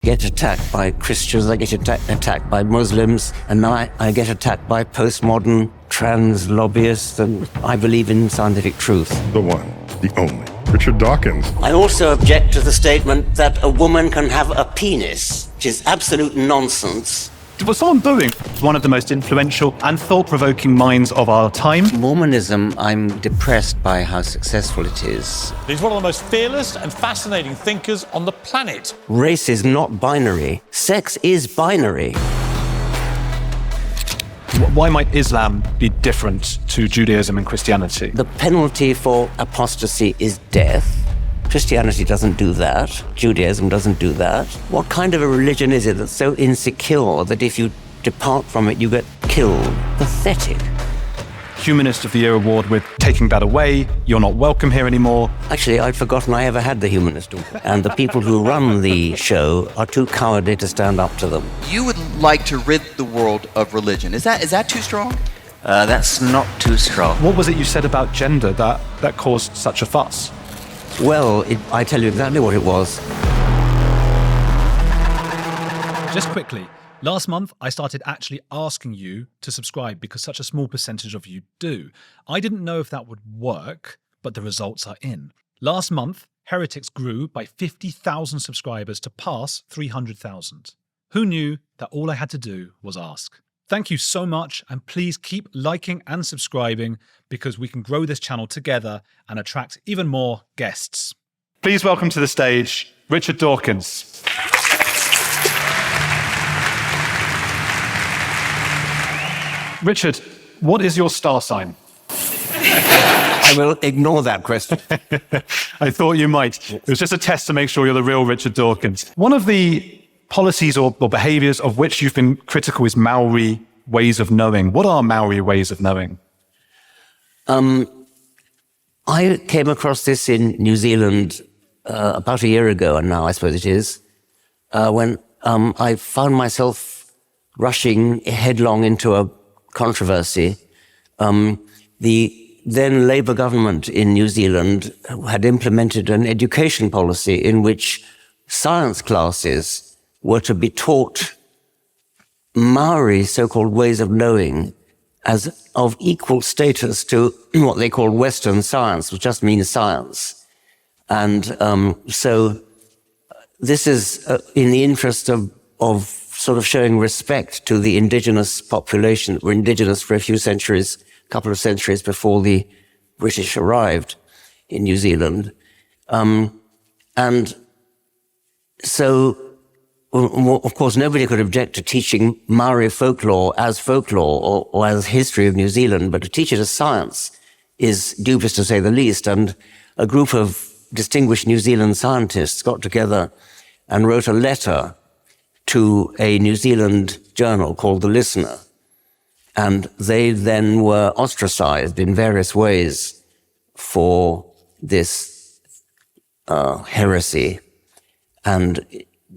get attacked by Christians, I get attacked by Muslims, and now I get attacked by postmodern trans lobbyists, and I believe in scientific truth. The one, the only, Richard Dawkins. I also object to the statement that a woman can have a penis, which is absolute nonsense. Was someone booing one of the most influential and thought-provoking minds of our time? Mormonism, I'm depressed by how successful it is. He's one of the most fearless and fascinating thinkers on the planet. Race is not binary. Sex is binary. Why might Islam be different to Judaism and Christianity? The penalty for apostasy is death. Christianity doesn't do that. Judaism doesn't do that. What kind of a religion is it that's so insecure that if you depart from it, you get killed? Pathetic. Humanist of the Year award with taking that away. You're not welcome here anymore. Actually, I'd forgotten I ever had the Humanist award. And the people who run the show are too cowardly to stand up to them. You would like to rid the world of religion. Is that too strong? That's not too strong. What was it you said about gender that caused such a fuss? Well, I tell you exactly what it was. Just quickly, last month I started actually asking you to subscribe because such a small percentage of you do. I didn't know if that would work, but the results are in. Last month, Heretics grew by 50,000 subscribers to pass 300,000. Who knew that all I had to do was ask? Thank you so much, and please keep liking and subscribing because we can grow this channel together and attract even more guests. Please welcome to the stage, Richard Dawkins. Richard, what is your star sign? I will ignore that question. I thought you might. It was just a test to make sure you're the real Richard Dawkins. One of the policies or behaviors of which you've been critical is Maori ways of knowing. What are Maori ways of knowing? I came across this in New Zealand about a year ago, and now I suppose it is, when I found myself rushing headlong into a controversy. The then Labour government in New Zealand had implemented an education policy in which science classes were to be taught Maori so-called ways of knowing as of equal status to what they call Western science, which just means science. And so this is in the interest of sort of showing respect to the indigenous population that were indigenous for a few centuries, a couple of centuries before the British arrived in New Zealand. And so, of course, nobody could object to teaching Maori folklore or as history of New Zealand, but to teach it as science is dubious to say the least. And a group of distinguished New Zealand scientists got together and wrote a letter to a New Zealand journal called The Listener. And they then were ostracized in various ways for this heresy. And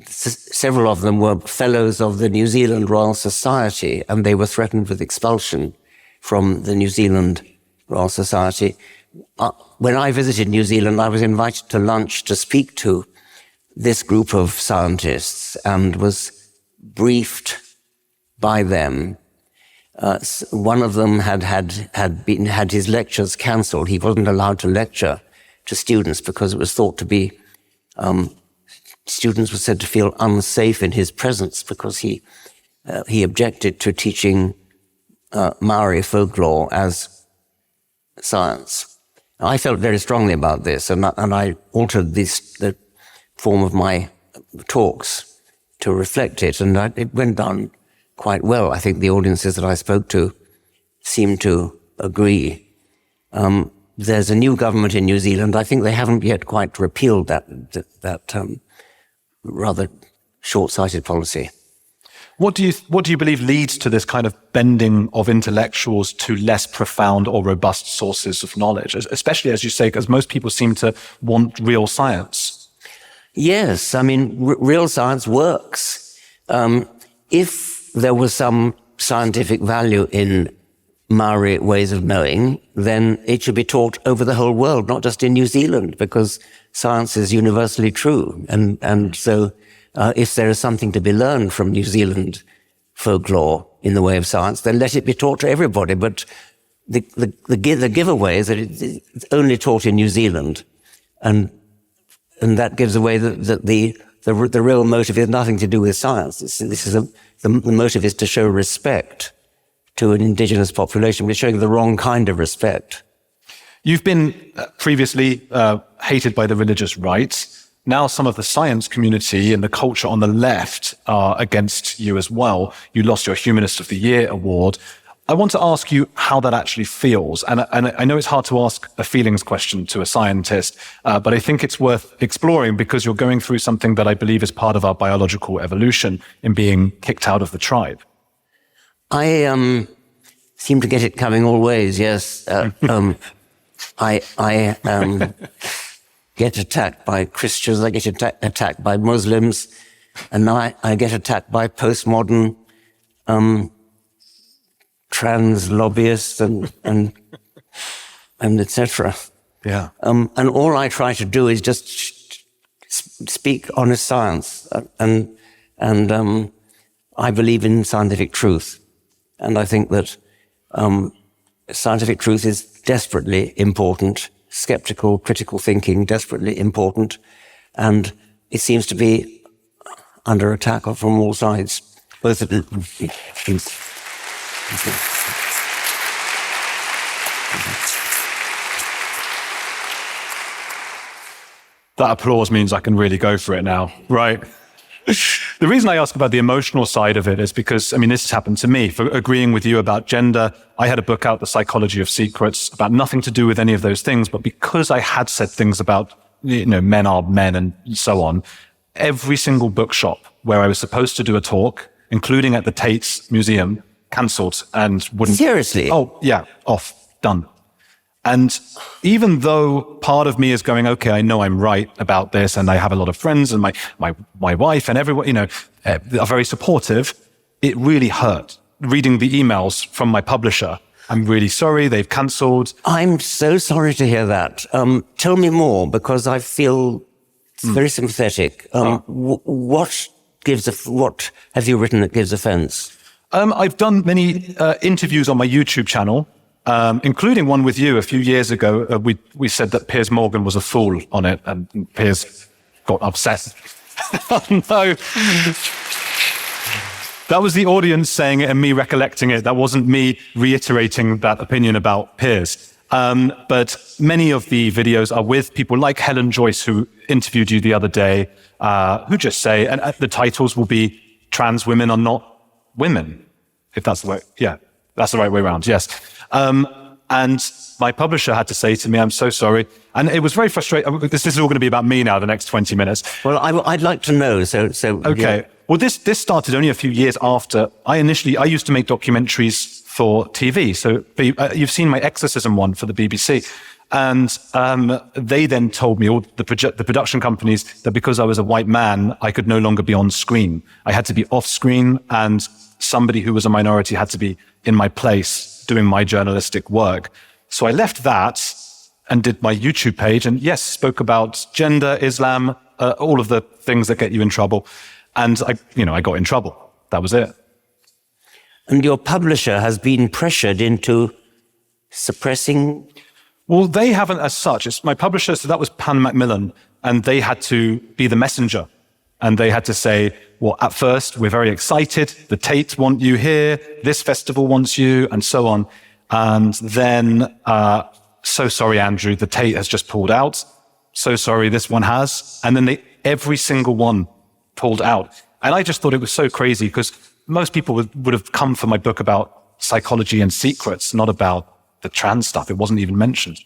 several of them were fellows of the New Zealand Royal Society, and they were threatened with expulsion from the New Zealand Royal Society. When I visited New Zealand, I was invited to lunch to speak to this group of scientists and was briefed by them. One of them had his lectures cancelled. He wasn't allowed to lecture to students because it was thought to be students were said to feel unsafe in his presence because he objected to teaching Maori folklore as science. I felt very strongly about this, and I altered the form of my talks to reflect it, and it went down quite well. I think the audiences that I spoke to seemed to agree. There's a new government in New Zealand. I think they haven't yet quite repealed that rather short-sighted policy. What do you believe leads to this kind of bending of intellectuals to less profound or robust sources of knowledge, especially, as you say, because most people seem to want real science? Yes, I mean, real science works. If there was some scientific value in Maori ways of knowing, then it should be taught over the whole world, not just in New Zealand, because science is universally true. And so if there is something to be learned from New Zealand folklore in the way of science, then let it be taught to everybody. But the giveaway is that it's only taught in New Zealand, and that gives away that the real motive is nothing to do with science. The motive is to show respect to an indigenous population. We're showing the wrong kind of respect. You've been previously hated by the religious right. Now some of the science community and the culture on the left are against you as well. You lost your Humanist of the Year award. I want to ask you how that actually feels. And I know it's hard to ask a feelings question to a scientist, but I think it's worth exploring because you're going through something that I believe is part of our biological evolution in being kicked out of the tribe. I seem to get it coming all ways, yes. I get attacked by Christians, I get attacked by Muslims, and now I get attacked by postmodern trans lobbyists and etc. Yeah. And all I try to do is just speak honest science, and I believe in scientific truth, and I think that scientific truth is desperately important. Skeptical, critical thinking, desperately important, and it seems to be under attack from all sides. Both of them. That applause means I can really go for it now, right? The reason I ask about the emotional side of it is because, I mean, this has happened to me. For agreeing with you about gender, I had a book out, The Psychology of Secrets, about nothing to do with any of those things. But because I had said things about, men are men and so on, every single bookshop where I was supposed to do a talk, including at the Tate's Museum, cancelled and wouldn't. Seriously? Oh, yeah, off, done. And even though part of me is going, okay, I know I'm right about this, and I have a lot of friends, and my wife and everyone, are very supportive, it really hurt. Reading the emails from my publisher, I'm really sorry, they've cancelled. I'm so sorry to hear that. Tell me more, because I feel very sympathetic. What have you written that gives offence? I've done many interviews on my YouTube channel, including one with you a few years ago. We said that Piers Morgan was a fool on it, and Piers got upset. Oh, no. That was the audience saying it and me recollecting it. That wasn't me reiterating that opinion about Piers. But many of the videos are with people like Helen Joyce, who interviewed you the other day, who just say, and the titles will be "Trans women are not women," if that's the way. Yeah, that's the right way around. Yes. And my publisher had to say to me, "I'm so sorry," and it was very frustrating. This is all going to be about me now. The next 20 minutes. Well, I'd like to know. So okay. Yeah. Well, this started only a few years after I used to make documentaries for TV. So you've seen my exorcism one for the BBC. And they then told me, all the production companies, that because I was a white man, I could no longer be on screen. I had to be off screen, and somebody who was a minority had to be in my place doing my journalistic work. So I left that and did my YouTube page, and yes, spoke about gender, Islam, all of the things that get you in trouble. And I got in trouble. That was it. And your publisher has been pressured into suppressing? Well, they haven't as such. It's my publisher, so that was Pan Macmillan, and they had to be the messenger. And they had to say, well, at first, we're very excited. The Tate want you here. This festival wants you, and so on. And then, so sorry, Andrew, the Tate has just pulled out. So sorry, this one has. And then every single one pulled out. And I just thought it was so crazy, because most people would have come for my book about psychology and secrets, not about the trans stuff. It wasn't even mentioned.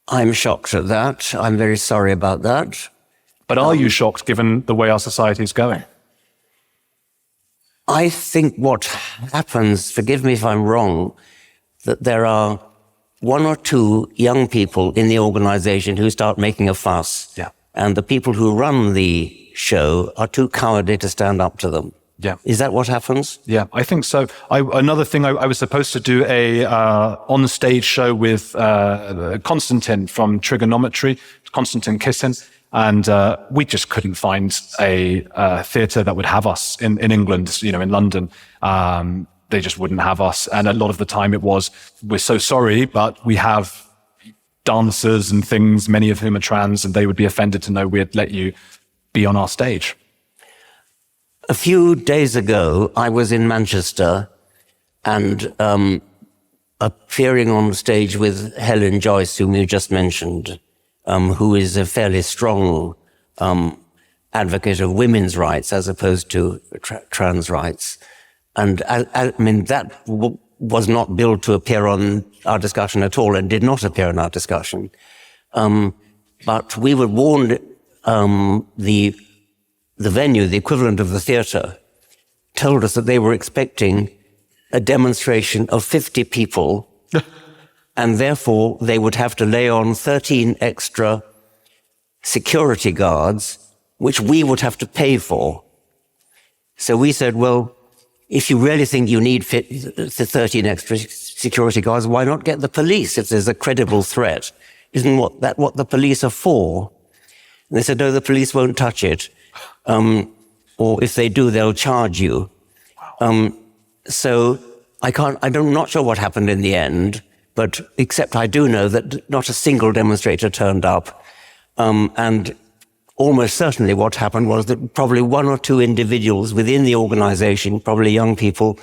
I'm shocked at that. I'm very sorry about that. But are you shocked given the way our society is going? I think what happens, forgive me if I'm wrong, that there are one or two young people in the organization who start making a fuss. Yeah. And the people who run the show are too cowardly to stand up to them. Yeah. Is that what happens? Yeah, I think so. Another thing, I was supposed to do a on-stage show with Konstantin from Trigonometry, Konstantin Kissin, And we just couldn't find a theatre that would have us in England, in London. They just wouldn't have us. And a lot of the time it was, we're so sorry, but we have dancers and things, many of whom are trans, and they would be offended to know we'd let you be on our stage. A few days ago, I was in Manchester and appearing on stage with Helen Joyce, whom you just mentioned, who is a fairly strong advocate of women's rights as opposed to trans rights. And I mean, that was not billed to appear on our discussion at all and did not appear in our discussion. But we were warned, the venue, the equivalent of the theatre, told us that they were expecting a demonstration of 50 people, and therefore they would have to lay on 13 extra security guards, which we would have to pay for. So we said, well, if you really think you need 13 extra security guards, why not get the police if there's a credible threat? Isn't what the police are for? And they said, no, the police won't touch it. Or if they do, they'll charge you. So I'm not sure what happened in the end, but except I do know that not a single demonstrator turned up. And almost certainly what happened was that probably one or two individuals within the organization, probably young people,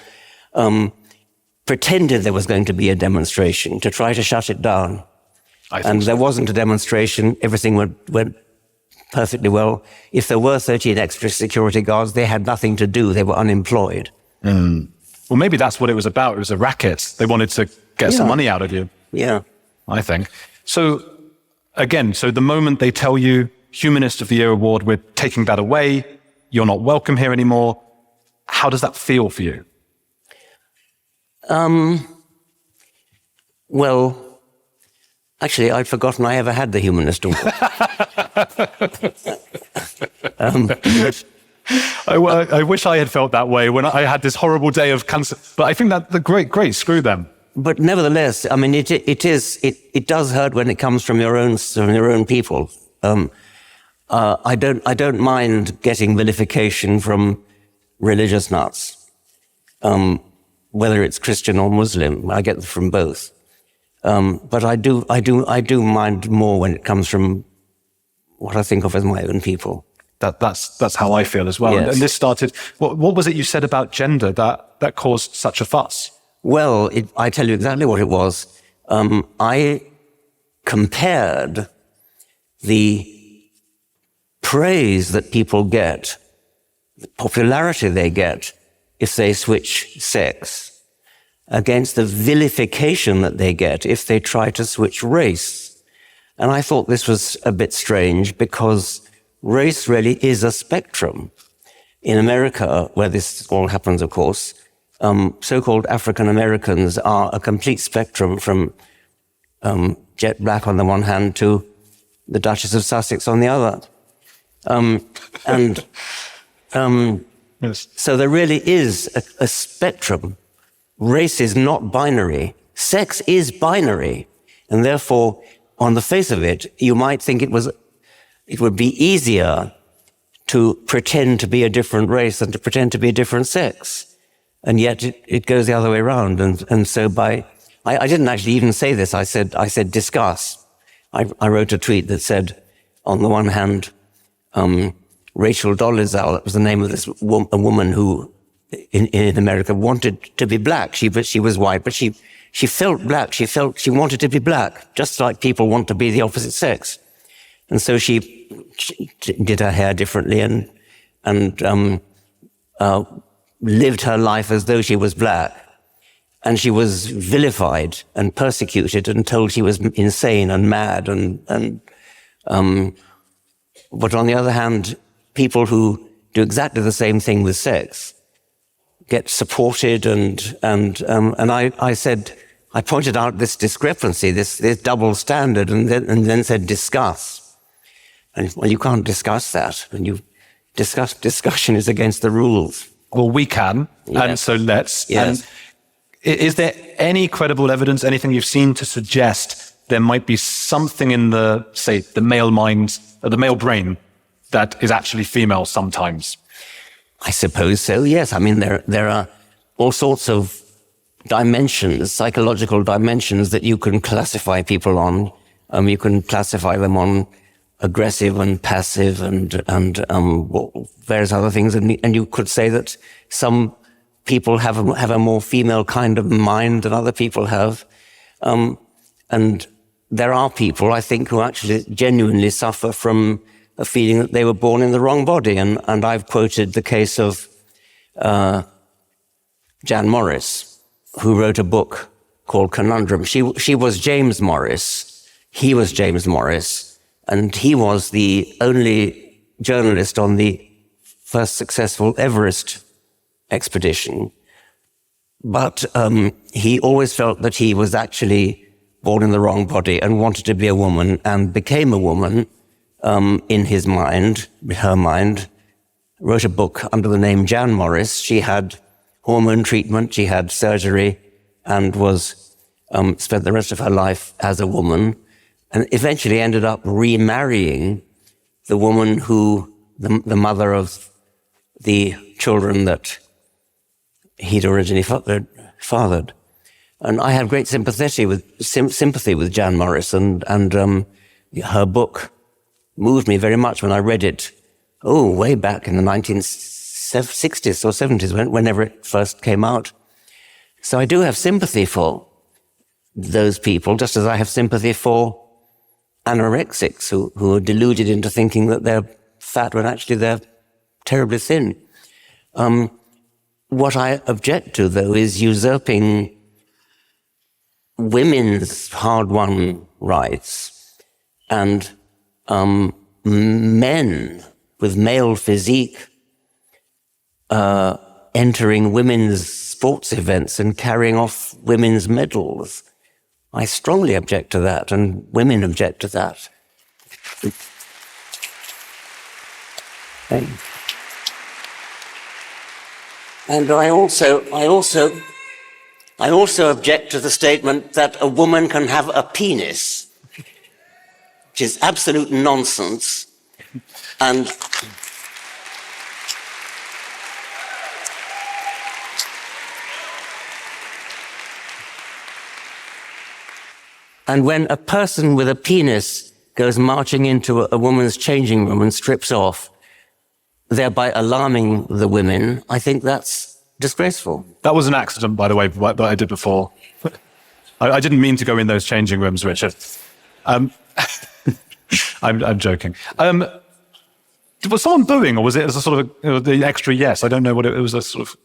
pretended there was going to be a demonstration to try to shut it down. And there wasn't a demonstration. Everything went perfectly well. If there were 13 extra security guards, they had nothing to do. They were unemployed. Well, maybe that's what it was about. It was a racket. They wanted to get some money out of you. Yeah. I think. So, again, the moment they tell you, Humanist of the Year award, we're taking that away, you're not welcome here anymore, how does that feel for you? Well, actually, I'd forgotten I ever had the Humanist award. I wish I had felt that way when I had this horrible day of cancer. But I think that great, screw them. But nevertheless, I mean, it does hurt when it comes from your own people. I don't mind getting vilification from religious nuts, whether it's Christian or Muslim. I get them from both. But I do mind more when it comes from what I think of as my own people. That's how I feel as well. Yes. And this started. What was it you said about gender that caused such a fuss? Well, I tell you exactly what it was. I compared the praise that people get, the popularity they get if they switch sex, against the vilification that they get if they try to switch race. And I thought this was a bit strange because race really is a spectrum. In America, where this all happens, of course, so-called African Americans are a complete spectrum from jet black on the one hand to the Duchess of Sussex on the other. Yes. So there really is a spectrum. Race is not binary. Sex is binary. And therefore, on the face of it, you might think it would be easier to pretend to be a different race than to pretend to be a different sex. And yet it goes the other way around. And so I didn't actually even say this. I said discuss. I wrote a tweet that said, on the one hand, Rachel Dolezal, that was the name of this a woman who in America wanted to be black. She was white, but she felt black. She wanted to be black, just like people want to be the opposite sex. And so she did her hair differently and lived her life as though she was black. And she was vilified and persecuted and told she was insane and mad. But on the other hand, people who do exactly the same thing with sex get supported. And I said, I pointed out this discrepancy, this double standard, and then said discuss. And well, you can't discuss that. When you discussion is against the rules. Well, we can, yes. And so let's. Yes. And is there any credible evidence, anything you've seen to suggest there might be something in the, say, the male mind, the male brain that is actually female sometimes. I suppose so, yes. I mean, there are all sorts of dimensions, psychological dimensions that you can classify people on. You can classify them on aggressive and passive and various other things. And you could say that some people have a more female kind of mind than other people have. And there are people, I think, who actually genuinely suffer from a feeling that they were born in the wrong body. And I've quoted the case of Jan Morris, who wrote a book called Conundrum. She was James Morris. He was James Morris. And he was the only journalist on the first successful Everest expedition. But he always felt that he was actually born in the wrong body and wanted to be a woman and became a woman in his mind, her mind, wrote a book under the name Jan Morris. She had hormone treatment, she had surgery, and was spent the rest of her life as a woman, and eventually ended up remarrying the woman who, the mother of the children that he'd originally fathered. And I have great sympathy with Jan Morris, and her book moved me very much when I read it, way back in the 1960s or 70s, whenever it first came out. So I do have sympathy for those people, just as I have sympathy for anorexics who are deluded into thinking that they're fat when actually they're terribly thin. What I object to, though, is usurping women's hard-won rights and men with male physique entering women's sports events and carrying off women's medals. I strongly object to that, and women object to that. And I also object to the statement that a woman can have a penis, which is absolute nonsense. And when a person with a penis goes marching into a woman's changing room and strips off, thereby alarming the women, I think that's disgraceful. That was an accident, by the way, that I did before. I didn't mean to go in those changing rooms, Richard. I'm joking. Was someone booing, or was it as a sort of the extra yes? I don't know what it was. A sort of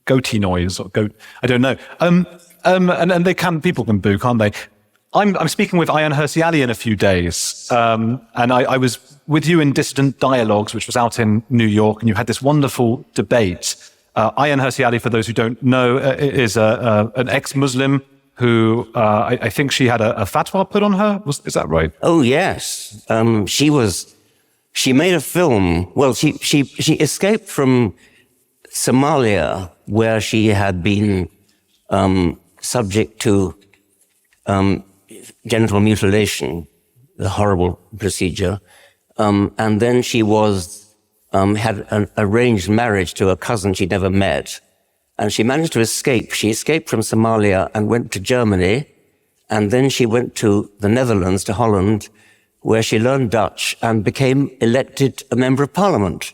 goatee noise or goat. I don't know. And people can boo, can't they? I'm speaking with Ayaan Hirsi Ali in a few days, and I was with you in Dissident Dialogues, which was out in New York, and you had this wonderful debate. Ayaan Hirsi Ali, for those who don't know, is an ex-Muslim who I think she had a fatwa put on her. Is that right? Oh yes, She made a film. Well, she escaped from Somalia, where she had been subject to genital mutilation, the horrible procedure, and then she had an arranged marriage to a cousin she'd never met, and she managed to escape. She escaped from Somalia and went to Germany, and then she went to the Netherlands, to Holland, where she learned Dutch and became elected a member of parliament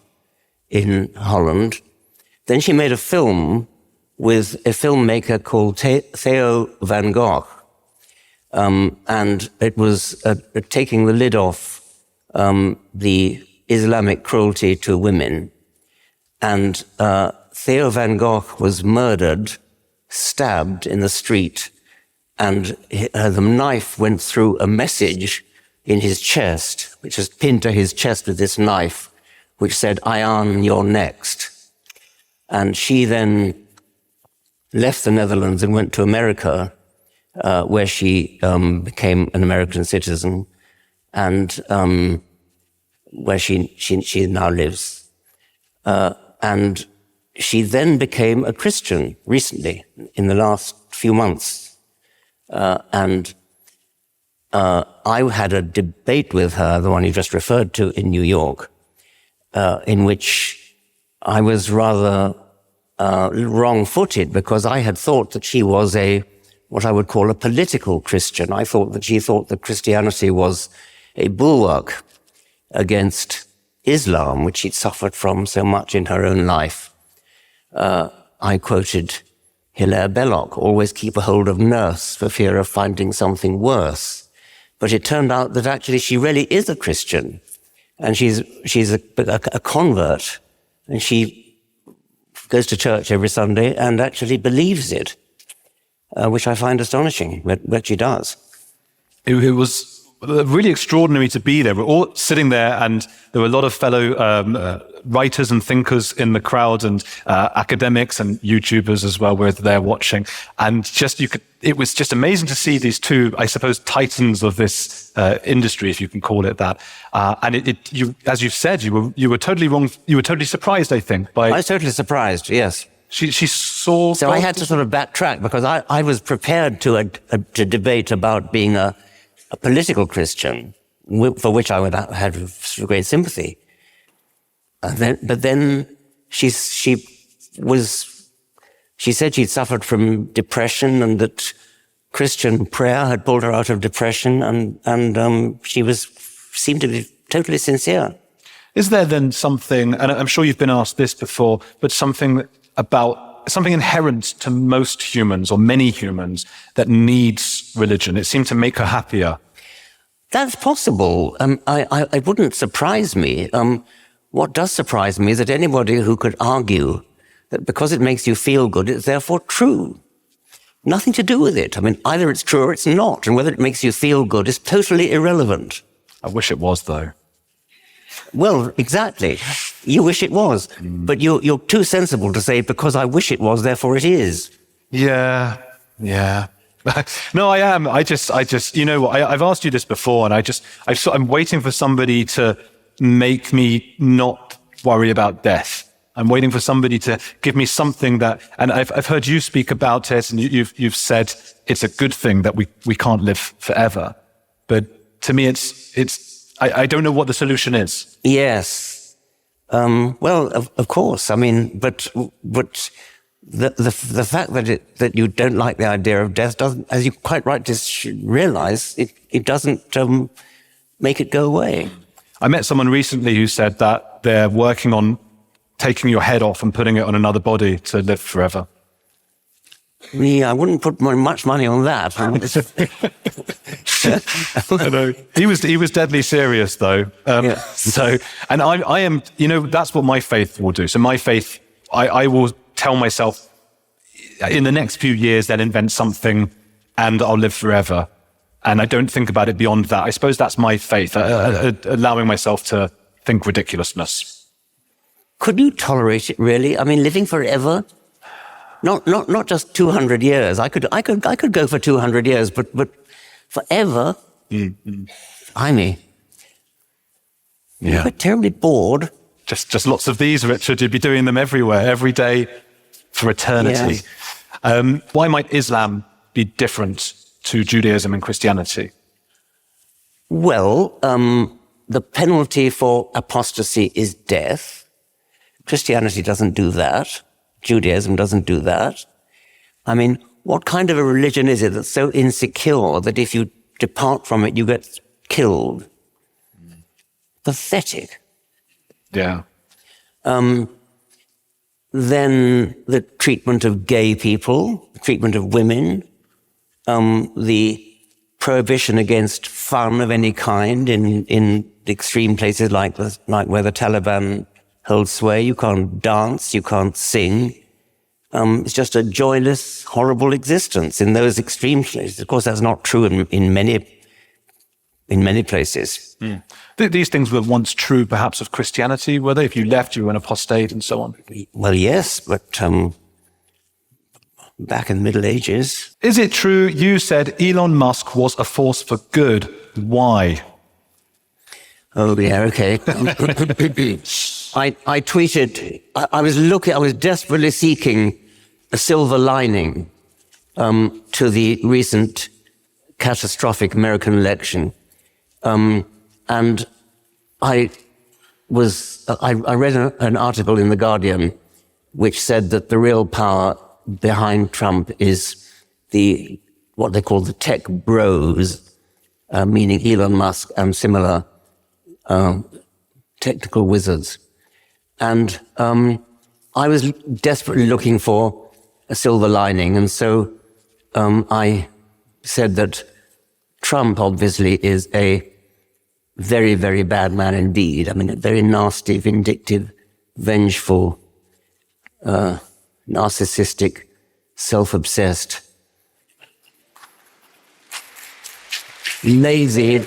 in Holland. Then she made a film with a filmmaker called Theo van Gogh, and it was taking the lid off the Islamic cruelty to women. And Theo van Gogh was murdered, stabbed in the street, and the knife went through a message in his chest, which was pinned to his chest with this knife, which said, "Ayaan, you're next." And she then left the Netherlands and went to America, where she became an American citizen, and where she now lives. And she then became a Christian recently, in the last few months. And I had a debate with her, the one you just referred to, in New York, in which I was rather wrong-footed because I had thought that she was what I would call a political Christian. I thought that she thought that Christianity was a bulwark against Islam, which she'd suffered from so much in her own life. I quoted Hilaire Belloc, always keep a hold of nurse for fear of finding something worse. But it turned out that actually she really is a Christian, and she's a convert, and she goes to church every Sunday and actually believes it, which I find astonishing, but she does. It was really extraordinary to be there. We're all sitting there, and there were a lot of fellow writers and thinkers in the crowd, and academics and YouTubers as well were there watching. And it was just amazing to see these two, I suppose, titans of this industry, if you can call it that. And you, as you've said, you were totally wrong. You were totally surprised, I think. I was totally surprised. Yes. She saw. So I had to sort of backtrack because I was prepared to debate about being a political Christian, for which I would have had great sympathy. But then she said she'd suffered from depression and that Christian prayer had pulled her out of depression, and she seemed to be totally sincere. Is there then something, and I'm sure you've been asked this before, but something inherent to most humans or many humans that needs religion? It seemed to make her happier. That's possible. It wouldn't surprise me. What does surprise me is that anybody who could argue that because it makes you feel good, it's therefore true. Nothing to do with it. I mean, either it's true or it's not, and whether it makes you feel good is totally irrelevant. I wish it was, though. Well, exactly. You wish it was, but you're too sensible to say, because I wish it was, therefore it is. Yeah. No, I am. I just, I've asked you this before, and I'm waiting for somebody to make me not worry about death. I'm waiting for somebody to give me something that, and I've heard you speak about it, and you've said it's a good thing that we can't live forever. But to me, I don't know what the solution is. Yes. Well, of course. I mean, but the fact that you don't like the idea of death doesn't, as you quite right to realize, it doesn't make it go away. I met someone recently who said that they're working on taking your head off and putting it on another body to live forever. Yeah, I wouldn't put much money on that. I know. He was deadly serious, though. Yeah. So, and I am, that's what my faith will do. So my faith, I will tell myself, in the next few years, they'll invent something and I'll live forever. And I don't think about it beyond that. I suppose that's my faith, allowing myself to think ridiculousness. Could you tolerate it, really? I mean, living forever? Not just 200 years. I could go for 200 years, but forever? Mm-hmm. I mean, yeah. You're terribly bored. Just lots of these, Richard. You'd be doing them everywhere, every day, for eternity. Yes. Why might Islam be different to Judaism and Christianity? Well, the penalty for apostasy is death. Christianity doesn't do that. Judaism doesn't do that. I mean, what kind of a religion is it that's so insecure that if you depart from it, you get killed? Pathetic. Yeah. Then the treatment of gay people, the treatment of women, the prohibition against fun of any kind in extreme places like where the Taliban holds sway. You can't dance, you can't sing. It's just a joyless, horrible existence in those extreme places. Of course, that's not true in many places. Mm. These things were once true, perhaps, of Christianity, were they? If you left, you were an apostate and so on. Well, yes, but back in the Middle Ages. Is it true you said Elon Musk was a force for good? Why? Oh, yeah, okay. I tweeted, I was desperately seeking a silver lining to the recent catastrophic American election. And I read an article in The Guardian which said that the real power behind Trump is what they call the tech bros, meaning Elon Musk and similar technical wizards. And I was desperately looking for a silver lining, and so I said that Trump obviously is a very, very bad man indeed. I mean, a very nasty, vindictive, vengeful, narcissistic, self-obsessed, lazy,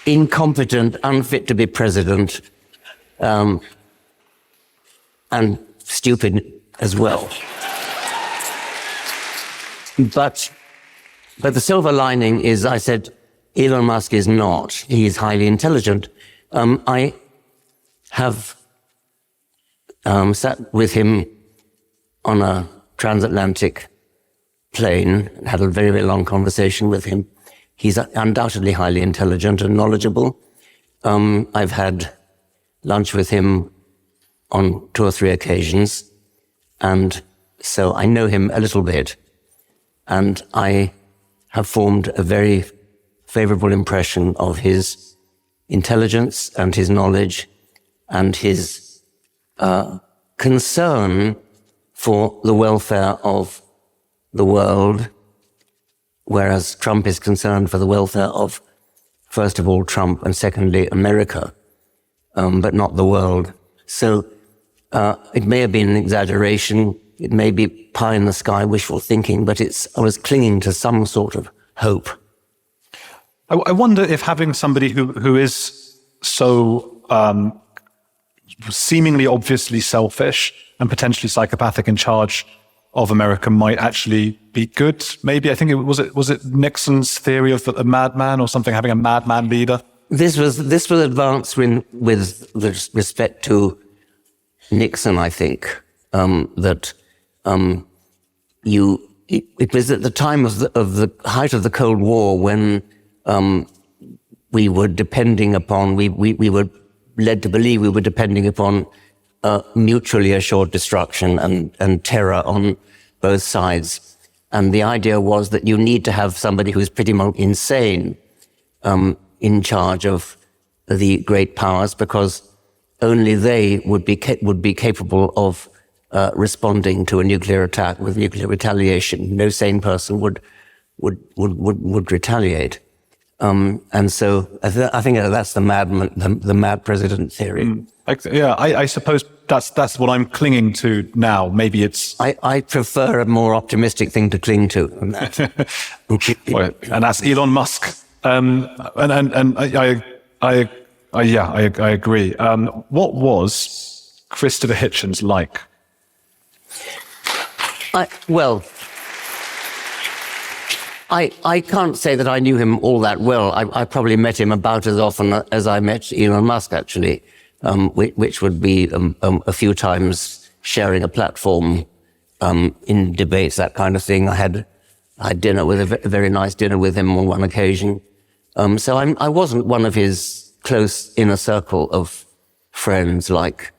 incompetent, unfit to be president, and stupid as well. But the silver lining is, I said, Elon Musk is not. He is highly intelligent. I have sat with him on a transatlantic plane, had a very, very long conversation with him. He's undoubtedly highly intelligent and knowledgeable. I've had lunch with him on 2 or 3 occasions, and so I know him a little bit. And I have formed a very favorable impression of his intelligence and his knowledge and his concern for the welfare of the world, whereas Trump is concerned for the welfare of, first of all, Trump, and secondly, America, but not the world. So it may have been an exaggeration, it may be pie in the sky wishful thinking, but I was clinging to some sort of hope. I wonder if having somebody who is so seemingly obviously selfish and potentially psychopathic in charge of America might actually be good. Maybe, I think was it Nixon's theory of a madman or something, having a madman leader? This was advanced with respect to Nixon, I think, that it was at the time of the height of the Cold War when we were depending upon, we were led to believe we were depending upon mutually assured destruction and terror on both sides. And the idea was that you need to have somebody who's pretty much insane in charge of the great powers, because only they would be capable of responding to a nuclear attack with nuclear retaliation. No sane person would retaliate. And so I think that's the mad president theory. I suppose that's what I'm clinging to now. Maybe it's... I prefer a more optimistic thing to cling to than that. And that's Elon Musk. And I agree. What was Christopher Hitchens like? I can't say that I knew him all that well. I probably met him about as often as I met Elon Musk, actually, which would be a few times sharing a platform in debates, that kind of thing. I had dinner with a very nice dinner with him on one occasion. So I wasn't one of his close inner circle of friends like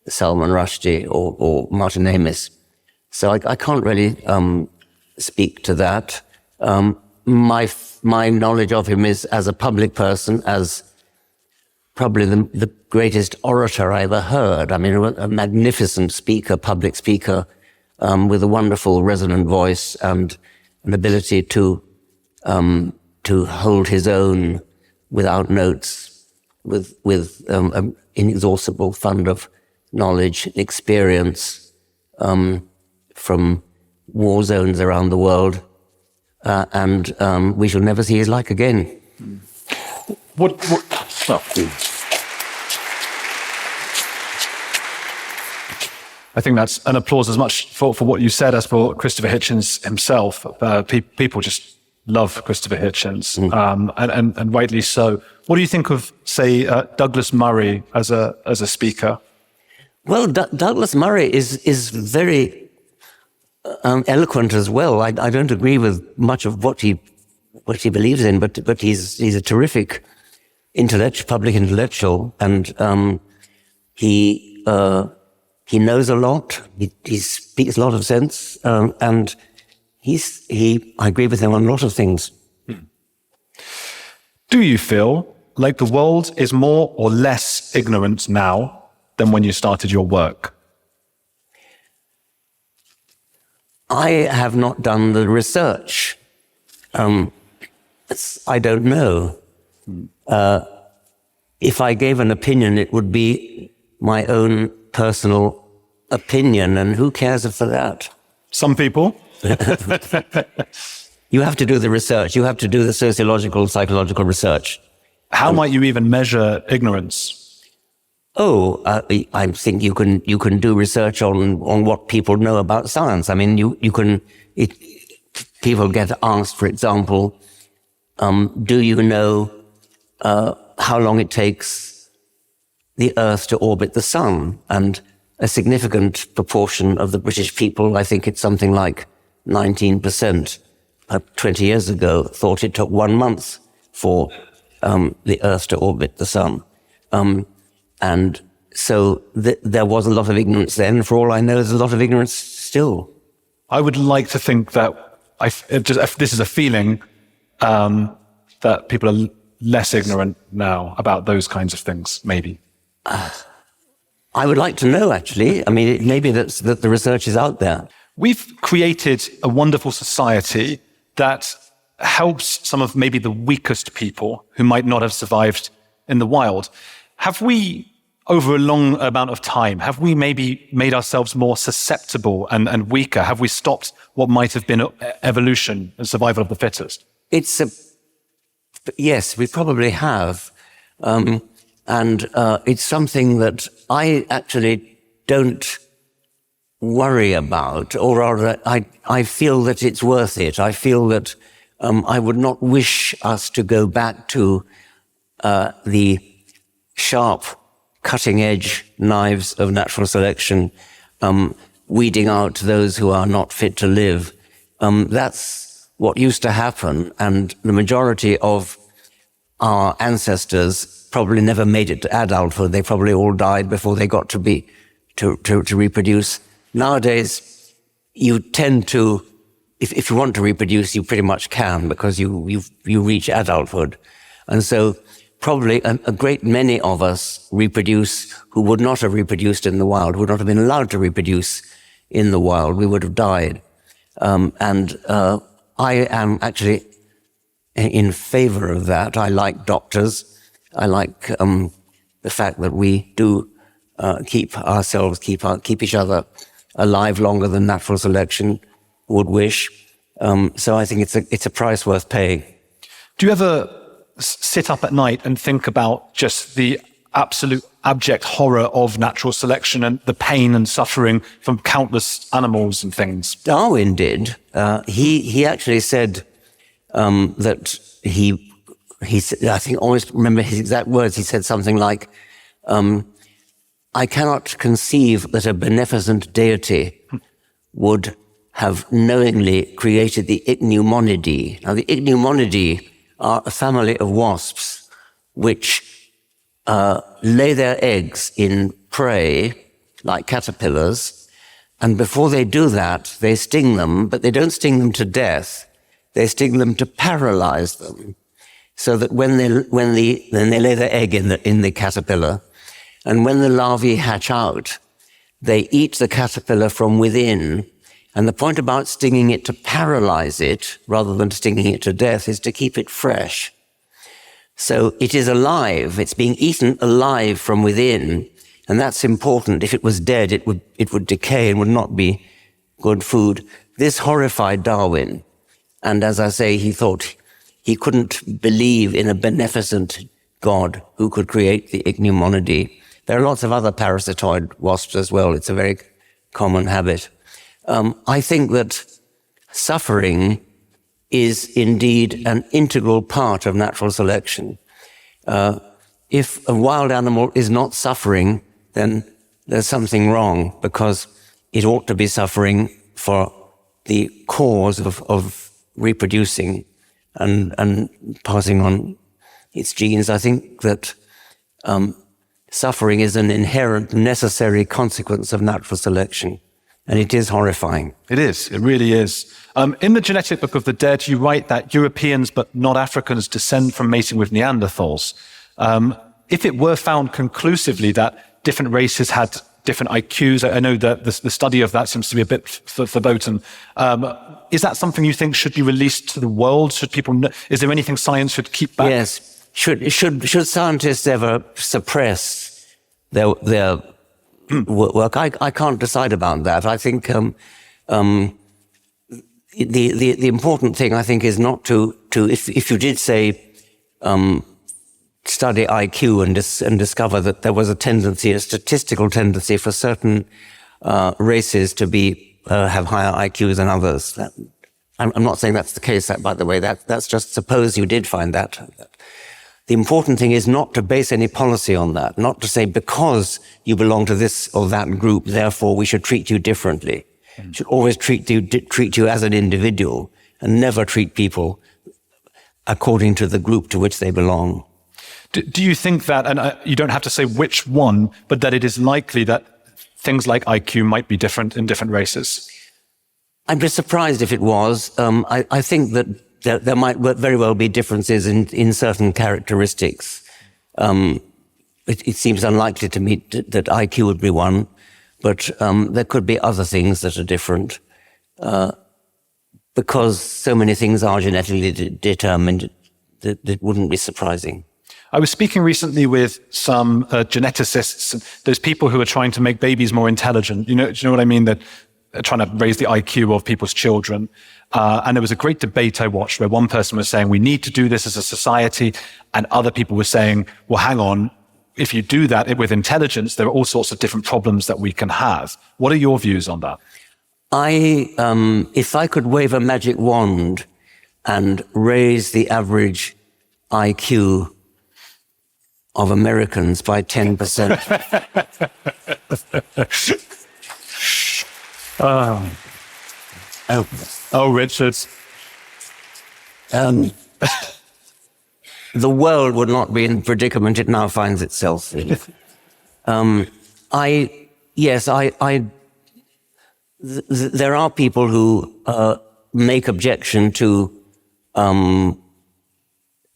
Salman Rushdie or Martin Amis. So I can't really speak to that. My knowledge of him is as a public person, as probably the greatest orator I ever heard. I mean, a magnificent speaker, public speaker, with a wonderful resonant voice and an ability to hold his own without notes, with an inexhaustible fund of knowledge, experience from war zones around the world. And we shall never see his like again. I think that's an applause as much for what you said as for Christopher Hitchens himself. People just love Christopher Hitchens, and rightly so. What do you think of, say, Douglas Murray as a speaker? Well, Douglas Murray is very eloquent as well. I don't agree with much of what he believes in, but he's a terrific public intellectual, and he knows a lot. He speaks a lot of sense, and I agree with him on a lot of things. Do you feel like the world is more or less ignorant now than when you started your work? I have not done the research. I don't know. If I gave an opinion, it would be my own personal opinion, and who cares for that? Some people. You have to do the research. You have to do the sociological, psychological research. How might you even measure ignorance? I think you can do research on what people know about science. I mean, people get asked, for example, do you know how long it takes the Earth to orbit the Sun? And a significant proportion of the British people, I think it's something like 19%, 20 years ago, thought it took 1 month for the Earth to orbit the Sun. And so there was a lot of ignorance then. For all I know, there's a lot of ignorance still. I would like to think that this is a feeling that people are less ignorant now about those kinds of things, maybe. I would like to know, actually. I mean, maybe that the research is out there. We've created a wonderful society that helps some of maybe the weakest people who might not have survived in the wild. Have we, over a long amount of time, have we maybe made ourselves more susceptible and weaker? Have we stopped what might have been evolution and survival of the fittest? Yes, we probably have. And it's something that I actually don't worry about, or rather, I feel that it's worth it. I feel that I would not wish us to go back to the sharp, cutting-edge knives of natural selection, weeding out those who are not fit to live. That's what used to happen, and the majority of our ancestors probably never made it to adulthood. They probably all died before they got to reproduce. Nowadays, you tend to, if you want to reproduce, you pretty much can, because you reach adulthood. And so probably a great many of us reproduce who would not have reproduced in the wild, would not have been allowed to reproduce in the wild. We would have died. I am actually in favor of that. I like doctors. I like the fact that we do keep each other alive longer than natural selection would wish. So I think it's a price worth paying. Do you ever sit up at night and think about just the absolute abject horror of natural selection and the pain and suffering from countless animals and things? Darwin did. He actually said that he said, I think I always remember his exact words. He said something like, I cannot conceive that a beneficent deity would have knowingly created the Ichneumonidae. Now, the Ichneumonidae are a family of wasps which lay their eggs in prey, like caterpillars, and before they do that, they sting them, but they don't sting them to death. They sting them to paralyze them, so that when they lay their egg in the caterpillar, and when the larvae hatch out, they eat the caterpillar from within. And the point about stinging it to paralyze it, rather than stinging it to death, is to keep it fresh. So it is alive. It's being eaten alive from within. And that's important. If it was dead, it would decay and would not be good food. This horrified Darwin. And as I say, he thought he couldn't believe in a beneficent God who could create the Ichneumonidae. There are lots of other parasitoid wasps as well. It's a very common habit. I think that suffering is indeed an integral part of natural selection. If a wild animal is not suffering, then there's something wrong, because it ought to be suffering for the cause of reproducing and passing on its genes. I think that suffering is an inherent, necessary consequence of natural selection, and it is horrifying. It is. It really is. In the Genetic Book of the Dead, you write that Europeans, but not Africans, descend from mating with Neanderthals. If it were found conclusively that different races had different IQs, I know that the study of that seems to be a bit verboten. Is that something you think should be released to the world? Should people know? Is there anything science should keep back? Yes. Should scientists ever suppress their work? I can't decide about that. I think the important thing, I think, is not to if you did say study IQ and discover that there was a statistical tendency for certain races to be have higher IQs than others. I'm not saying that's the case. By the way, that's just suppose you did find that. The important thing is not to base any policy on that, not to say because you belong to this or that group, therefore we should treat you differently. We should always treat you as an individual and never treat people according to the group to which they belong. Do you think that, and you don't have to say which one, but that it is likely that things like IQ might be different in different races? I'd be surprised if it was. I think that there might very well be differences in certain characteristics. It seems unlikely to me that IQ would be one, but there could be other things that are different because so many things are genetically determined that it wouldn't be surprising. I was speaking recently with some geneticists, those people who are trying to make babies more intelligent. Do you know what I mean? That they're trying to raise the IQ of people's children. And there was a great debate I watched where one person was saying, we need to do this as a society. And other people were saying, well, hang on, if you do that with intelligence, there are all sorts of different problems that we can have. What are your views on that? If I could wave a magic wand and raise the average IQ of Americans by 10%. Oh, Richard. The world would not be in the predicament it now finds itself in. There are people who make objection to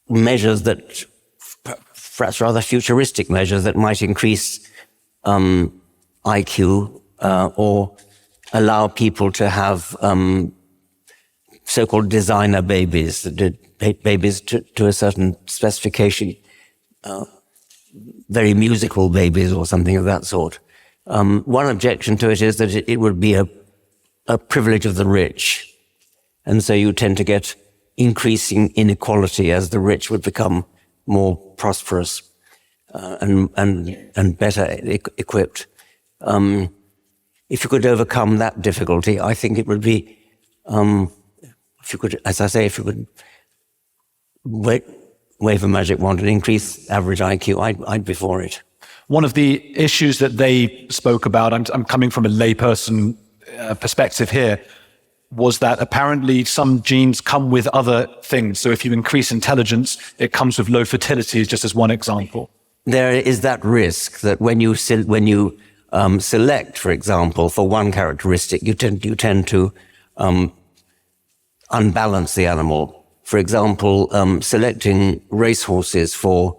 measures that, perhaps rather futuristic measures that might increase IQ or allow people to have so-called designer babies, babies to a certain specification, very musical babies or something of that sort. One objection to it is that it would be a privilege of the rich. And so you tend to get increasing inequality as the rich would become more prosperous and better equipped. If you could overcome that difficulty, I think it would be, if you could wave a magic wand and increase average IQ, I'd be for it. One of the issues that they spoke about, I'm coming from a layperson perspective here, was that apparently some genes come with other things. So if you increase intelligence, it comes with low fertility, just as one example. There is that risk that when you select, for example, for one characteristic, you tend to unbalance the animal. For example, selecting racehorses for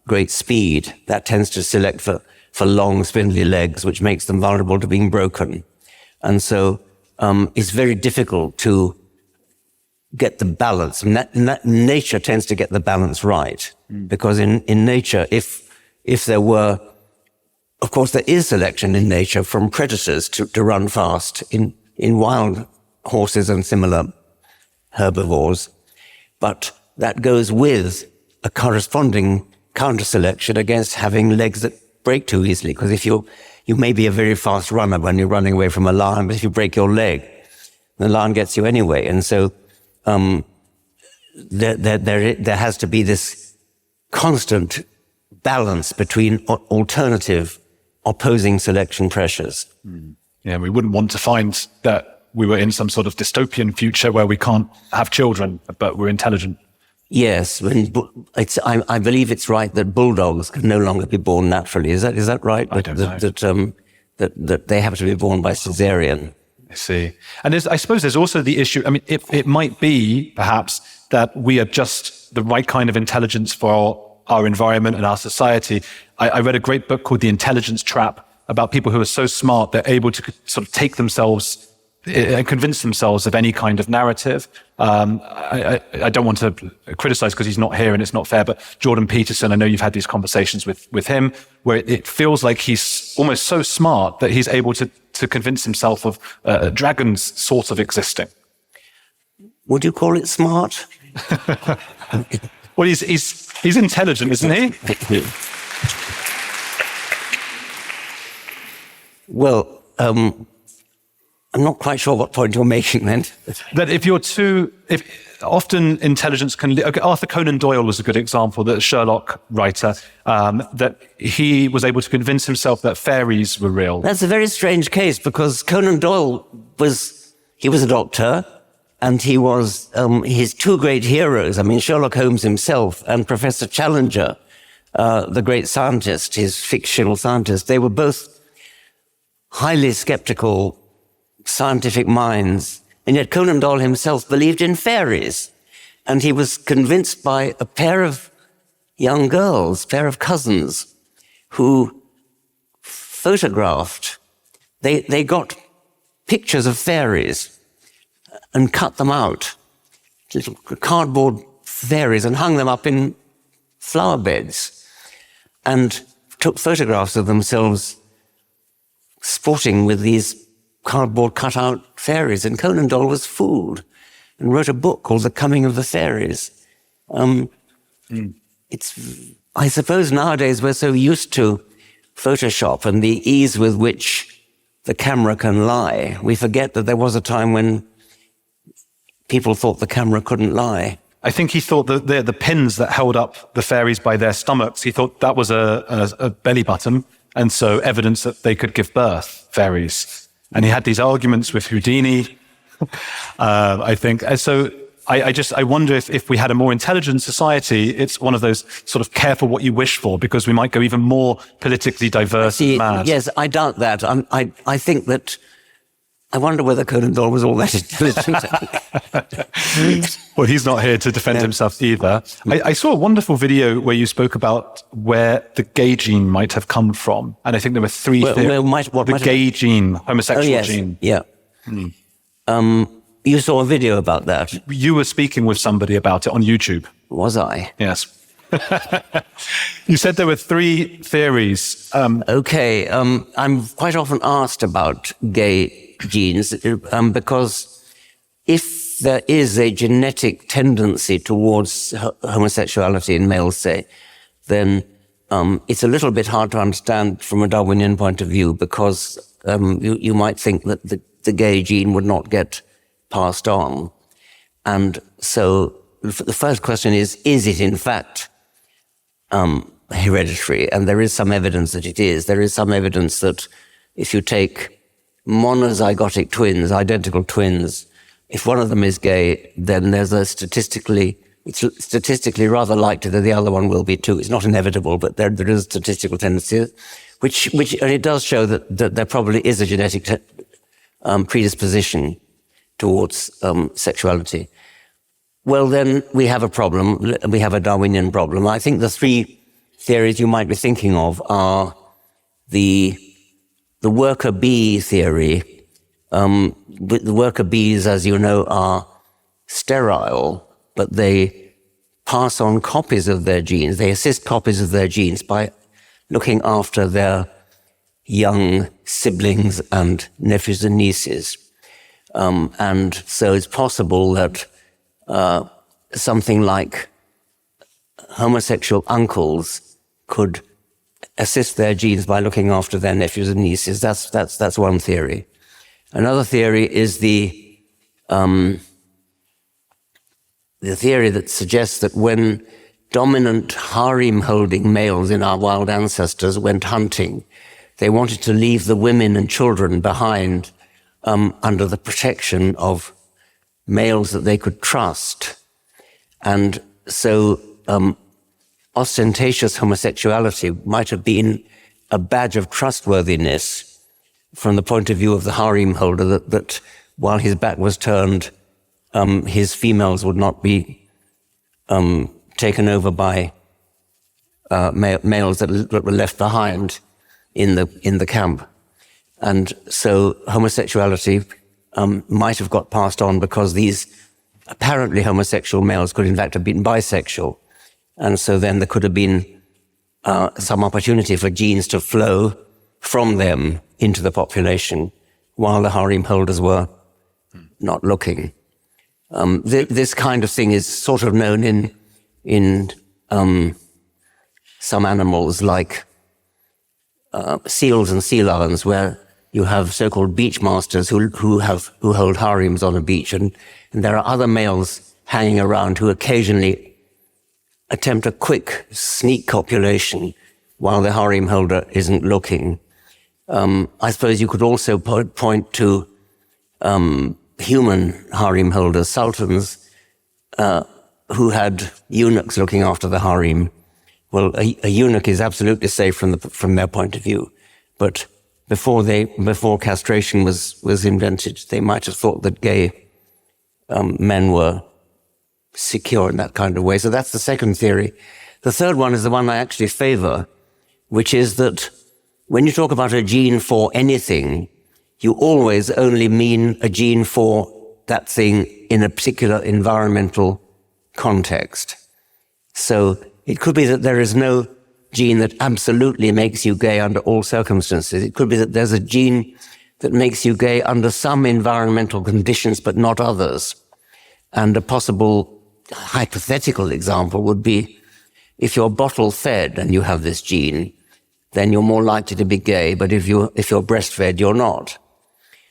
great speed, that tends to select for long, spindly legs, which makes them vulnerable to being broken. And so it's very difficult to get the balance. Nature tends to get the balance right, because in nature, if there were, of course, there is selection in nature from predators to run fast in wild horses and similar herbivores, but that goes with a corresponding counter-selection against having legs that break too easily. Because if you may be a very fast runner when you're running away from a lion, but if you break your leg, the lion gets you anyway. And so there has to be this constant balance between alternative opposing selection pressures. Yeah, we wouldn't want to find that we were in some sort of dystopian future where we can't have children, but we're intelligent. Yes, I believe it's right that bulldogs can no longer be born naturally. Is that right? I don't know. That they have to be born by cesarean. I see. And I suppose there's also the issue, I mean, it might be, perhaps, that we are just the right kind of intelligence for our environment and our society. I read a great book called The Intelligence Trap about people who are so smart they're able to sort of take themselves and convince themselves of any kind of narrative. I don't want to criticize because he's not here and it's not fair, but Jordan Peterson, I know you've had these conversations with him, where it feels like he's almost so smart that he's able to convince himself of dragons sort of existing. Would you call it smart? Well, he's intelligent, isn't he? Well, I'm not quite sure what point you're making then. That if often intelligence can... Okay, Arthur Conan Doyle was a good example, the Sherlock writer, that he was able to convince himself that fairies were real. That's a very strange case because Conan Doyle was a doctor, and he was his two great heroes, I mean, Sherlock Holmes himself and Professor Challenger, the great scientist, his fictional scientist. They were both highly skeptical scientific minds, and yet Conan Doyle himself believed in fairies, and he was convinced by a pair of young girls, pair of cousins, who photographed, they got pictures of fairies and cut them out, little cardboard fairies, and hung them up in flower beds, and took photographs of themselves sporting with these cardboard cut-out fairies. And Conan Doyle was fooled and wrote a book called The Coming of the Fairies. I suppose nowadays we're so used to Photoshop and the ease with which the camera can lie, we forget that there was a time when people thought the camera couldn't lie. I think he thought that the pins that held up the fairies by their stomachs, he thought that was a belly button, and so evidence that they could give birth, fairies. And he had these arguments with Houdini, I think. And so I wonder if we had a more intelligent society, it's one of those sort of careful what you wish for, because we might go even more politically diverse and mad. Yes, I doubt that. I think that, I wonder whether Conan Doyle was all that intelligent. Well, he's not here to defend himself either. I saw a wonderful video where you spoke about where the gay gene might have come from. And I think there were three theories. The gay gene, homosexual gene. Yeah. You saw a video about that. You were speaking with somebody about it on YouTube. Was I? Yes. You said there were three theories. Okay. I'm quite often asked about gay genes because if there is a genetic tendency towards homosexuality in males, say, then it's a little bit hard to understand from a Darwinian point of view, because you might think that the gay gene would not get passed on. And so the first question is it in fact hereditary? And there is some evidence that it is. There is some evidence that if you take monozygotic twins, identical twins, if one of them is gay, then there's it's statistically rather likely that the other one will be too. It's not inevitable, but there is a statistical tendency, and it does show that there probably is a genetic predisposition towards sexuality. Well, then we have a problem. We have a Darwinian problem. I think the three theories you might be thinking of are the worker bee theory. The worker bees, as you know, are sterile, but they pass on copies of their genes. They assist copies of their genes by looking after their young siblings and nephews and nieces. And so it's possible that something like homosexual uncles could assist their genes by looking after their nephews and nieces. That's one theory. Another theory is the theory that suggests that when dominant harem-holding males in our wild ancestors went hunting, they wanted to leave the women and children behind under the protection of males that they could trust. And so ostentatious homosexuality might have been a badge of trustworthiness from the point of view of the harem holder, that while his back was turned, his females would not be taken over by males that were left behind in the camp. And so homosexuality might have got passed on because these apparently homosexual males could in fact have been bisexual. And so then there could have been some opportunity for genes to flow from them into the population while the harem holders were not looking. This kind of thing is sort of known in some animals like seals and sea lions, where you have so-called beach masters who hold harems on a beach, and there are other males hanging around who occasionally attempt a quick sneak copulation while the harem holder isn't looking. I suppose you could also point to human harem holders, sultans, who had eunuchs looking after the harem. Well, a eunuch is absolutely safe from their point of view, but before castration was invented, they might have thought that gay men were secure in that kind of way. So that's the second theory. The third one is the one I actually favor, which is that when you talk about a gene for anything, you always only mean a gene for that thing in a particular environmental context. So it could be that there is no gene that absolutely makes you gay under all circumstances. It could be that there's a gene that makes you gay under some environmental conditions, but not others. And a possible hypothetical example would be if you're bottle fed and you have this gene, then you're more likely to be gay, but if you're breastfed, you're not.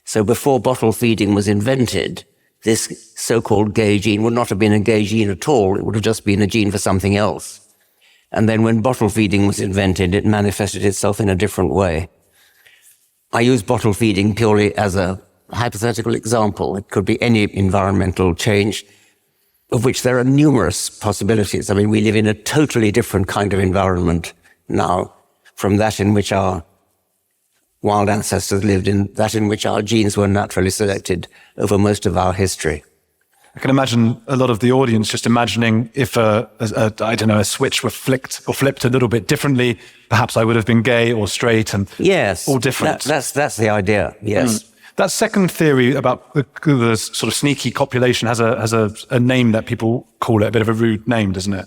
So before bottle feeding was invented, this so-called gay gene would not have been a gay gene at all. It would have just been a gene for something else. And then when bottle feeding was invented, it manifested itself in a different way. I use bottle feeding purely as a hypothetical example. It could be any environmental change, of which there are numerous possibilities. I mean, we live in a totally different kind of environment now from that in which our wild ancestors lived, in that in which our genes were naturally selected over most of our history. I can imagine a lot of the audience just imagining if a switch were flicked or flipped a little bit differently, perhaps I would have been gay or straight, and yes, all different. That's the idea. Yes. That second theory about the sort of sneaky copulation has a name that people call it, a bit of a rude name, doesn't it?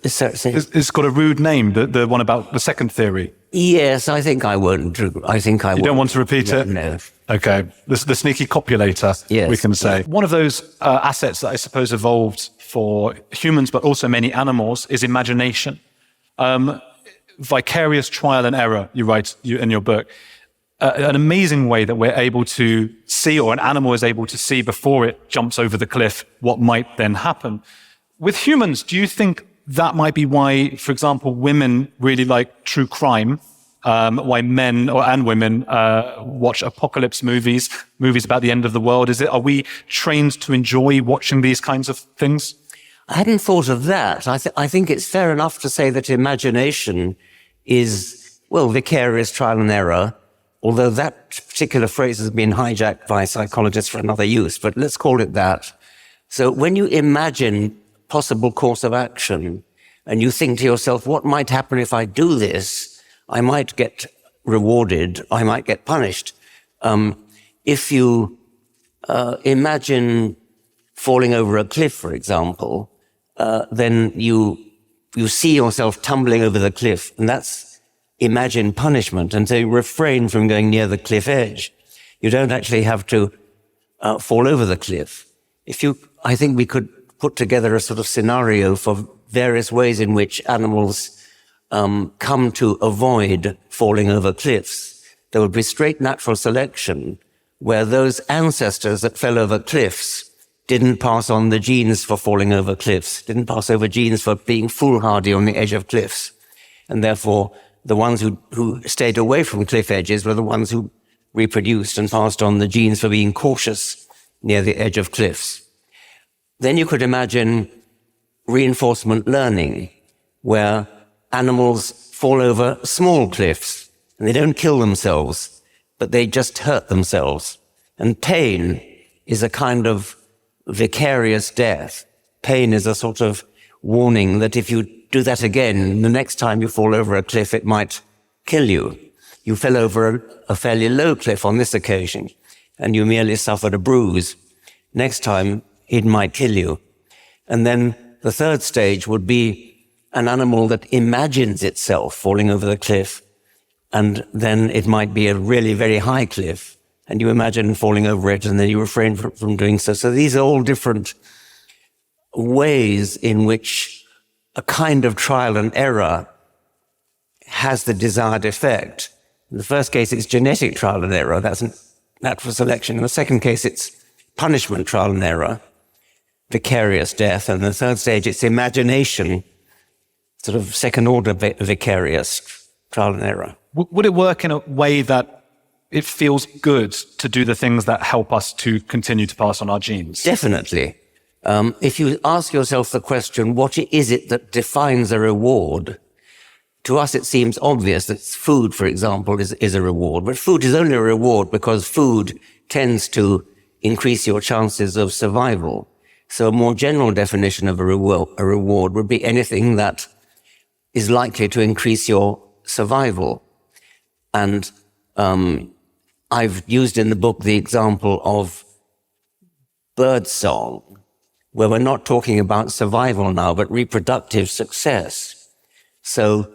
It's got a rude name, the one about the second theory. Yes, I think I won't. You don't want to repeat it? No. Okay. The sneaky copulator, yes, we can say. One of those assets that I suppose evolved for humans, but also many animals, is imagination. Vicarious trial and error, you write in your book. An amazing way that we're able to see, or an animal is able to see before it jumps over the cliff, what might then happen. With humans, do you think that might be why, for example, women really like true crime, why men and women watch apocalypse movies about the end of the world? Are we trained to enjoy watching these kinds of things? I hadn't thought of that. I think it's fair enough to say that imagination is, well, vicarious trial and error, although that particular phrase has been hijacked by psychologists for another use, but let's call it that. So when you imagine possible course of action, and you think to yourself, what might happen if I do this? I might get rewarded, I might get punished. If you imagine falling over a cliff, for example, then you see yourself tumbling over the cliff, and that's imagined punishment, and so you refrain from going near the cliff edge. You don't actually have to fall over the cliff. I think we could put together a sort of scenario for various ways in which animals come to avoid falling over cliffs. There would be straight natural selection, where those ancestors that fell over cliffs didn't pass on the genes for falling over cliffs, didn't pass over genes for being foolhardy on the edge of cliffs. And therefore, the ones who stayed away from cliff edges were the ones who reproduced and passed on the genes for being cautious near the edge of cliffs. Then you could imagine reinforcement learning, where animals fall over small cliffs and they don't kill themselves, but they just hurt themselves. And pain is a kind of vicarious death. Pain is a sort of warning that if you do that again, the next time you fall over a cliff, it might kill you. You fell over a fairly low cliff on this occasion, and you merely suffered a bruise. Next time, it might kill you. And then the third stage would be an animal that imagines itself falling over the cliff, and then it might be a really very high cliff, and you imagine falling over it, and then you refrain from doing so. So these are all different ways in which a kind of trial and error has the desired effect. In the first case, it's genetic trial and error. That's natural selection. In the second case, it's punishment trial and error, vicarious death. And in the third stage, it's imagination, sort of second-order vicarious trial and error. Would it work in a way that it feels good to do the things that help us to continue to pass on our genes? Definitely. If you ask yourself the question, what is it that defines a reward? To us, it seems obvious that food, for example, is a reward. But food is only a reward because food tends to increase your chances of survival. So a more general definition of a reward would be anything that is likely to increase your survival. And I've used in the book the example of birdsong, where we're not talking about survival now, but reproductive success. So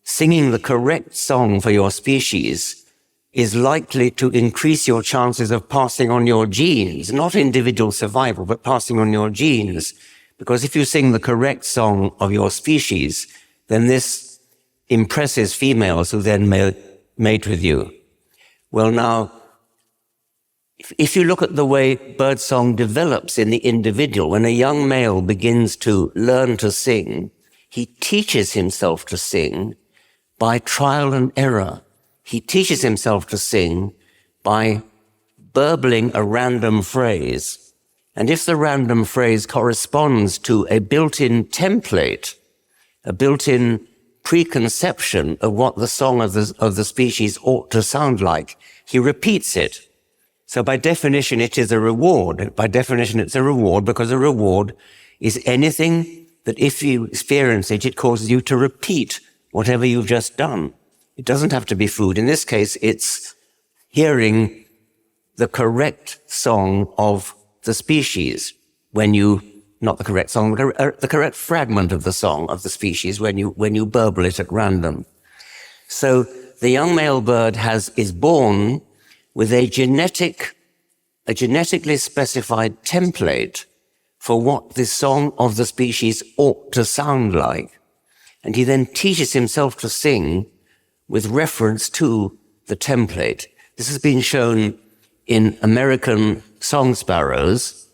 singing the correct song for your species is likely to increase your chances of passing on your genes, not individual survival, but passing on your genes. Because if you sing the correct song of your species, then this impresses females who then mate with you. Well, now, if you look at the way birdsong develops in the individual, when a young male begins to learn to sing, he teaches himself to sing by trial and error. He teaches himself to sing by burbling a random phrase. And if the random phrase corresponds to a built-in template, a built-in preconception of what the song of the species ought to sound like, he repeats it. So by definition, it is a reward. By definition, it's a reward because a reward is anything that if you experience it, it causes you to repeat whatever you've just done. It doesn't have to be food. In this case, it's hearing the correct song of the species not the correct song, but the correct fragment of the song of the species when you burble it at random. So the young male bird is born with a genetically specified template for what the song of the species ought to sound like. And he then teaches himself to sing with reference to the template. This has been shown in American song sparrows,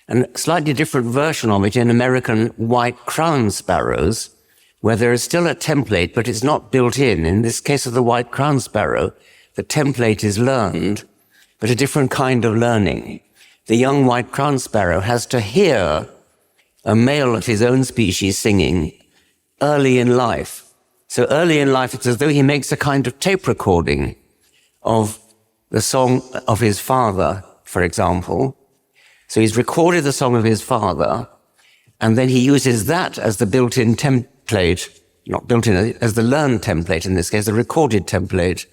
and a slightly different version of it in American white crown sparrows, where there is still a template, but it's not built in. In this case of the white crown sparrow, the template is learned, but a different kind of learning. The young white crown sparrow has to hear a male of his own species singing early in life. So early in life, it's as though he makes a kind of tape recording of the song of his father, for example. So he's recorded the song of his father, and then he uses that as the built-in template, not built-in, as the learned template in this case, the recorded template.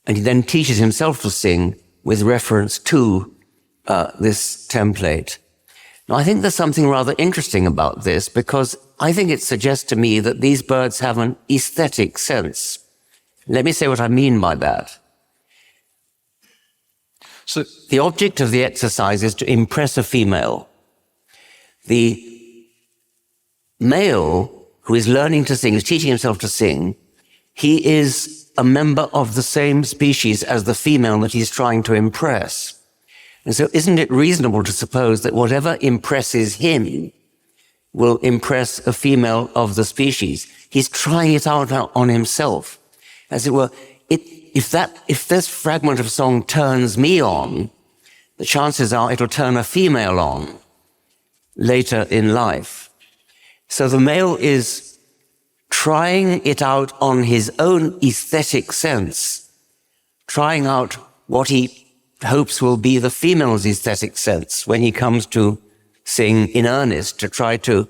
And he then teaches himself to sing with reference to this template. Now, I think there's something rather interesting about this, because I think it suggests to me that these birds have an aesthetic sense. Let me say what I mean by that. So the object of the exercise is to impress a female. The male who is learning to sing, is teaching himself to sing, he is a member of the same species as the female that he's trying to impress. And so isn't it reasonable to suppose that whatever impresses him will impress a female of the species? He's trying it out on himself. As it were, if this fragment of song turns me on, the chances are it'll turn a female on later in life. So the male is trying it out on his own aesthetic sense, trying out what he hopes will be the female's aesthetic sense when he comes to sing in earnest to try to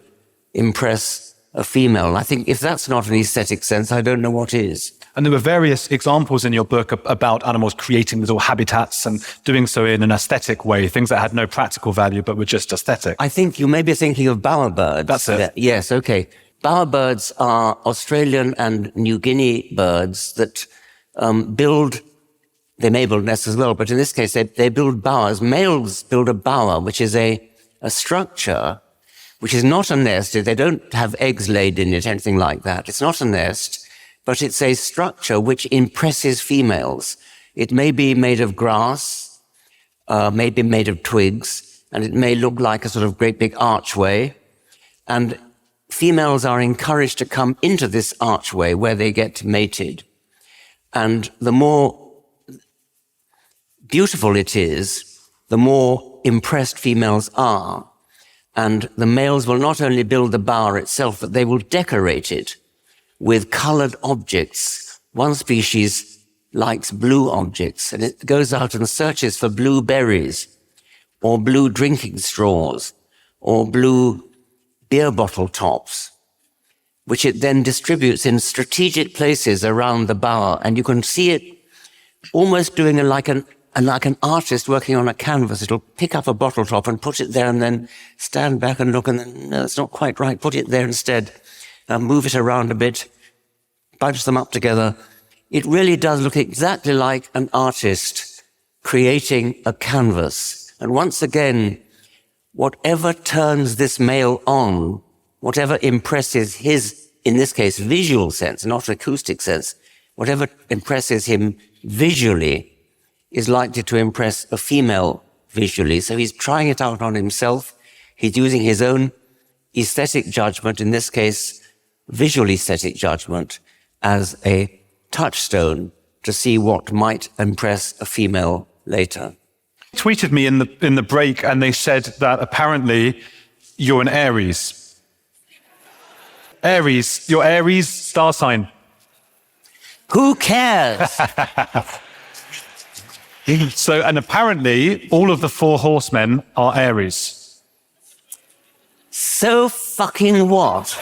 impress a female. I think if that's not an aesthetic sense, I don't know what is. And there were various examples in your book about animals creating little habitats and doing so in an aesthetic way, things that had no practical value but were just aesthetic. I think you may be thinking of bowerbirds. That's it. Yes, okay. Bowerbirds are Australian and New Guinea birds that build, they may build nests as well, but in this case they build bowers. Males build a bower, which is a structure which is not a nest. They don't have eggs laid in it, anything like that. It's not a nest, but it's a structure which impresses females. It may be made of grass, may be made of twigs, and it may look like a sort of great big archway. And females are encouraged to come into this archway where they get mated. And the more beautiful it is, the more impressed females are. And the males will not only build the bower itself, but they will decorate it with colored objects. One species likes blue objects, and it goes out and searches for blue berries, or blue drinking straws, or blue beer bottle tops, which it then distributes in strategic places around the bower. And you can see it almost doing like an artist working on a canvas. It'll pick up a bottle top and put it there and then stand back and look and then, no, it's not quite right, put it there instead. Move it around a bit, bunch them up together. It really does look exactly like an artist creating a canvas. And once again, whatever turns this male on, whatever impresses his, in this case, visual sense, not acoustic sense, whatever impresses him visually is likely to impress a female visually. So he's trying it out on himself. He's using his own aesthetic judgment, in this case, visual aesthetic judgment, as a touchstone to see what might impress a female later. Tweeted me in the break, and they said that apparently you're an Aries. Aries, your Aries star sign. Who cares? So, and apparently all of the 4 horsemen are Aries. So fucking what?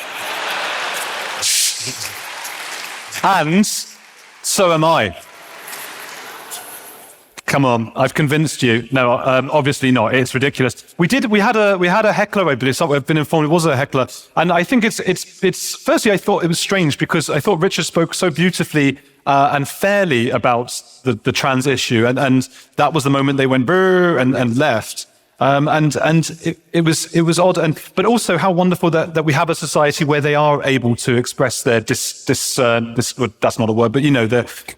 And so am I. Come on, I've convinced you. No, obviously not. It's ridiculous. We had a heckler. I've been informed it was a heckler, and I think it's. Firstly, I thought it was strange because I thought Richard spoke so beautifully and fairly about the trans issue, and that was the moment they went brr and left. And it was odd, but also how wonderful that we have a society where they are able to express their that's not a word, but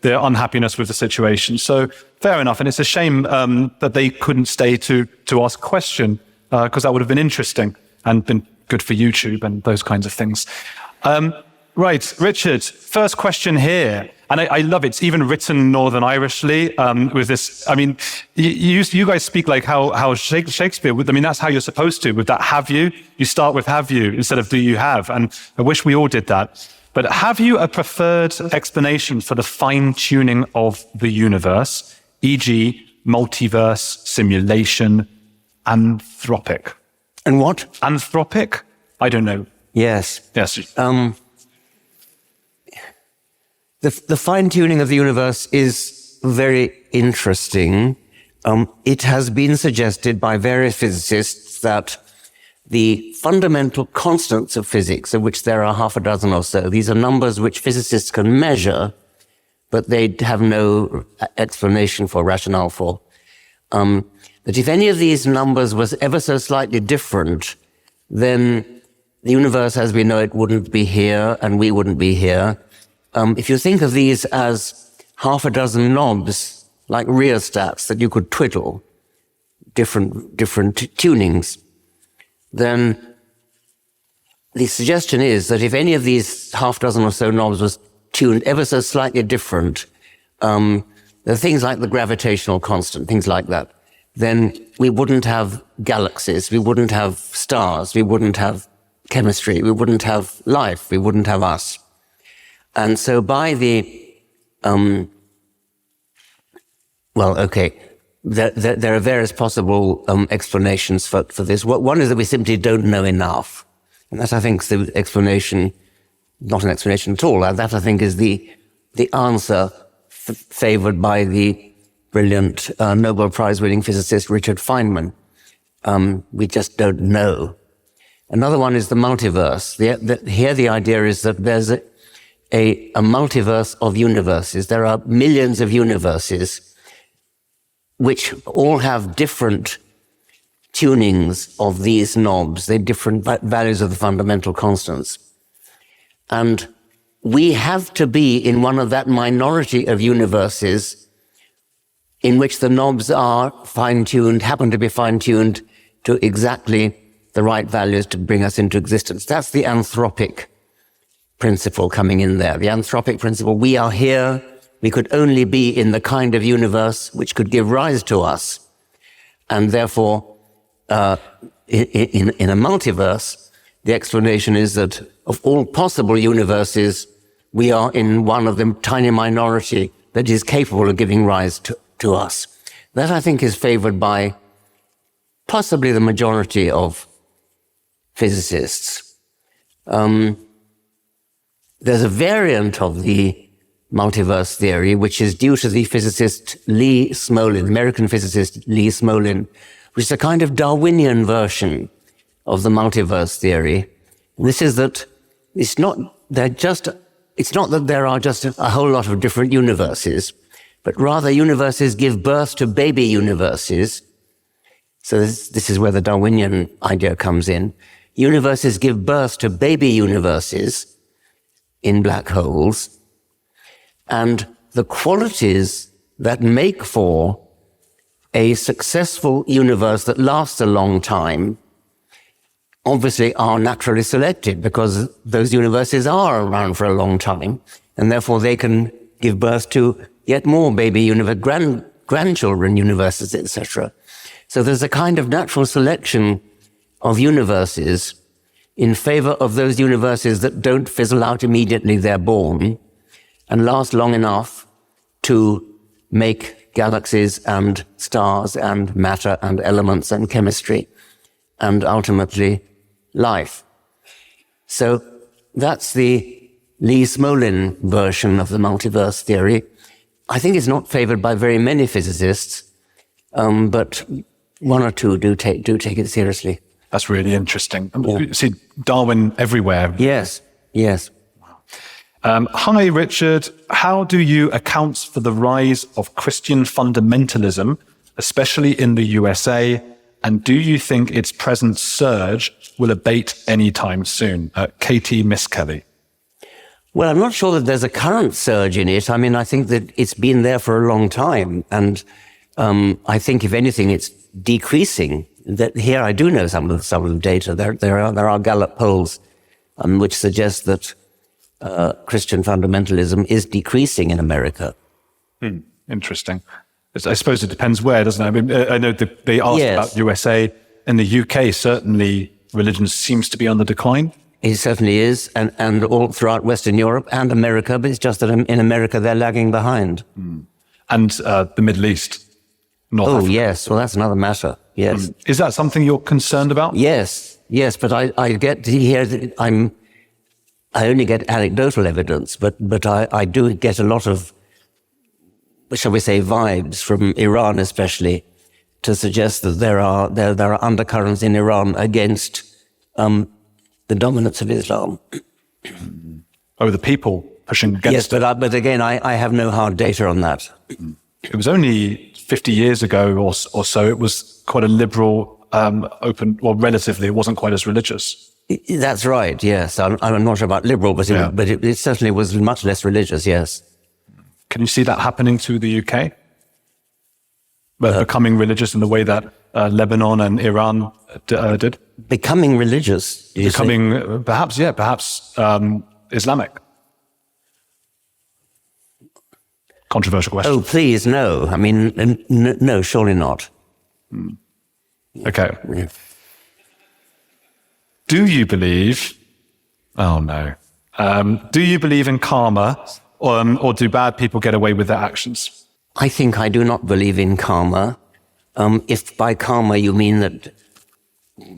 their unhappiness with the situation. So fair enough, and it's a shame that they couldn't stay to ask a question because that would have been interesting and been good for YouTube and those kinds of things. Right, Richard, first question here. And I love it. It's even written Northern Irishly with this. I mean, you guys speak like how Shakespeare would. I mean, that's how you're supposed to. With that have you, you start with have you instead of do you have. And I wish we all did that. But have you a preferred explanation for the fine-tuning of the universe, e.g. multiverse, simulation, anthropic? And what? Anthropic? I don't know. Yes. Yes. The fine-tuning of the universe is very interesting. It has been suggested by various physicists that the fundamental constants of physics, of which there are half a dozen or so, these are numbers which physicists can measure, but they have no explanation for, rationale for, that if any of these numbers was ever so slightly different, then the universe as we know it wouldn't be here and we wouldn't be here. If you think of these as half a dozen knobs, like rheostats that you could twiddle, different tunings, then the suggestion is that if any of these half dozen or so knobs was tuned ever so slightly different, there are things like the gravitational constant, things like that, then we wouldn't have galaxies, we wouldn't have stars, we wouldn't have chemistry, we wouldn't have life, we wouldn't have us. And so by the, there are various possible explanations for this. One is that we simply don't know enough. And that, I think, is the explanation, not an explanation at all. That, I think, is the answer favored by the brilliant Nobel Prize-winning physicist Richard Feynman. We just don't know. Another one is the multiverse. Here the idea is that there's a multiverse of universes. There are millions of universes which all have different tunings of these knobs, they're different values of the fundamental constants. And we have to be in one of that minority of universes in which the knobs are fine-tuned, happen to be fine-tuned to exactly the right values to bring us into existence. That's the anthropic principle coming in there. The anthropic principle, we are here, we could only be in the kind of universe which could give rise to us. And therefore, in a multiverse, the explanation is that of all possible universes, we are in one of the tiny minority that is capable of giving rise to us. That, I think, is favored by possibly the majority of physicists. There's a variant of the multiverse theory, which is due to the physicist Lee Smolin, American physicist Lee Smolin, which is a kind of Darwinian version of the multiverse theory. This is that it's not that there are just a whole lot of different universes, but rather universes give birth to baby universes. So this is where the Darwinian idea comes in. Universes give birth to baby universes in black holes, and the qualities that make for a successful universe that lasts a long time obviously are naturally selected because those universes are around for a long time, and therefore they can give birth to yet more baby grandchildren universes, etc. So there's a kind of natural selection of universes in favor of those universes that don't fizzle out immediately they're born and last long enough to make galaxies and stars and matter and elements and chemistry and ultimately life. So that's the Lee Smolin version of the multiverse theory. I think it's not favored by very many physicists, but one or two do take it seriously. That's really interesting. You see Darwin everywhere. Yes, yes. Hi, Richard. How do you account for the rise of Christian fundamentalism, especially in the USA? And do you think its present surge will abate anytime soon? Katie Miss Kelly. Well, I'm not sure that there's a current surge in it. I mean, I think that it's been there for a long time. And I think, if anything, it's decreasing. That here I do know some of the data. There are Gallup polls which suggest that Christian fundamentalism is decreasing in America. Interesting. I suppose it depends where, doesn't it? I mean, I know they asked about USA. In the UK, certainly religion seems to be on the decline. It certainly is, and all throughout Western Europe and America, but it's just that in America they're lagging behind. And the Middle East. North Africa. Yes. Well, that's another matter. Yes. Is that something you're concerned about? Yes. But I get to hear that I only get anecdotal evidence, but I do get a lot of, shall we say, vibes from Iran especially, to suggest that there are undercurrents in Iran against the dominance of Islam. Oh, the people pushing against. Yes, but again, I have no hard data on that. It was only 50 years ago or so. It was quite a liberal, open, well, relatively. It wasn't quite as religious. That's right. Yes, I'm not sure about liberal, but it certainly was much less religious. Yes. Can you see that happening to the UK? Becoming religious in the way that Lebanon and Iran did? Becoming religious? Perhaps Islamic. Controversial question. Oh, please, no. I mean, no, surely not. Okay. Do you believe... Oh, no. Do you believe in karma, or do bad people get away with their actions? I think I do not believe in karma. If by karma you mean that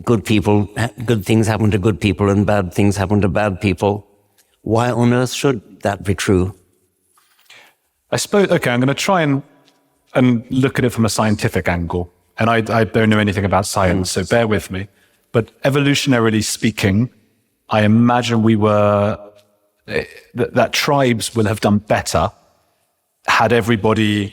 good things happen to good people and bad things happen to bad people, why on earth should that be true? I suppose, okay, I'm going to try and look at it from a scientific angle. And I don't know anything about science, so bear with me. But evolutionarily speaking, I imagine that tribes will have done better had everybody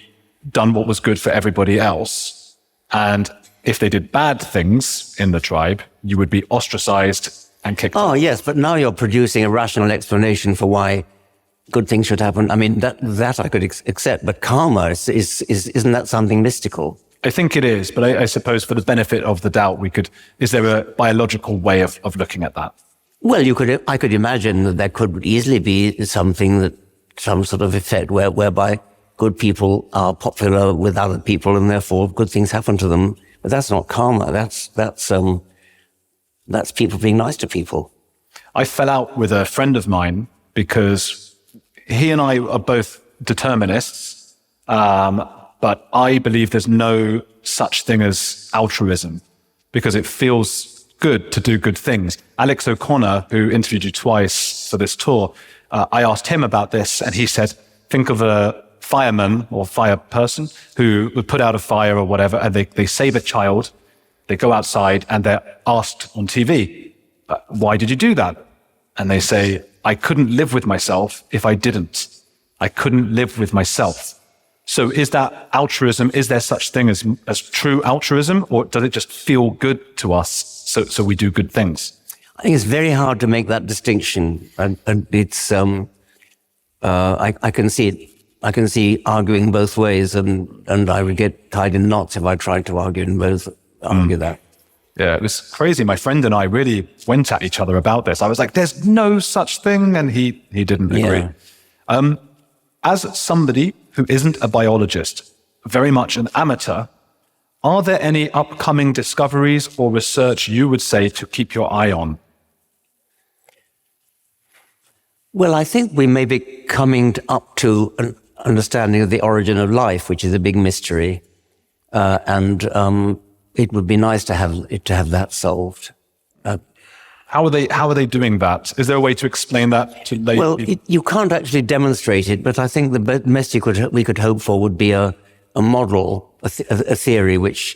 done what was good for everybody else. And if they did bad things in the tribe, you would be ostracized and kicked out. Oh, yes, but now you're producing a rational explanation for why good things should happen. I mean, that I could accept, but karma, isn't that something mystical? I think it is, but I suppose for the benefit of the doubt, is there a biological way of looking at that? Well, I could imagine that there could easily be some sort of effect whereby good people are popular with other people and therefore good things happen to them. But that's not karma. That's people being nice to people. I fell out with a friend of mine because he and I are both determinists, but I believe there's no such thing as altruism because it feels good to do good things. Alex O'Connor, who interviewed you twice for this tour, I asked him about this and he said, think of a fireman or fire person who would put out a fire or whatever, and they save a child, they go outside and they're asked on TV, why did you do that? And they say, I couldn't live with myself if I didn't. I couldn't live with myself. So is that altruism? Is there such thing as true altruism, or does it just feel good to us so we do good things? I think it's very hard to make that distinction, and it's I can see it. I can see arguing both ways, and I would get tied in knots if I tried to argue that. Yeah, it was crazy. My friend and I really went at each other about this. I was like, there's no such thing, and he didn't agree. Yeah. As somebody who isn't a biologist, very much an amateur, are there any upcoming discoveries or research you would say to keep your eye on? Well, I think we may be coming up to an understanding of the origin of life, which is a big mystery, and it would be nice to have that solved. How are they doing that? Is there a way to explain that to lay Well, people? you can't actually demonstrate it, but I think the best we could hope for would be a model, a theory which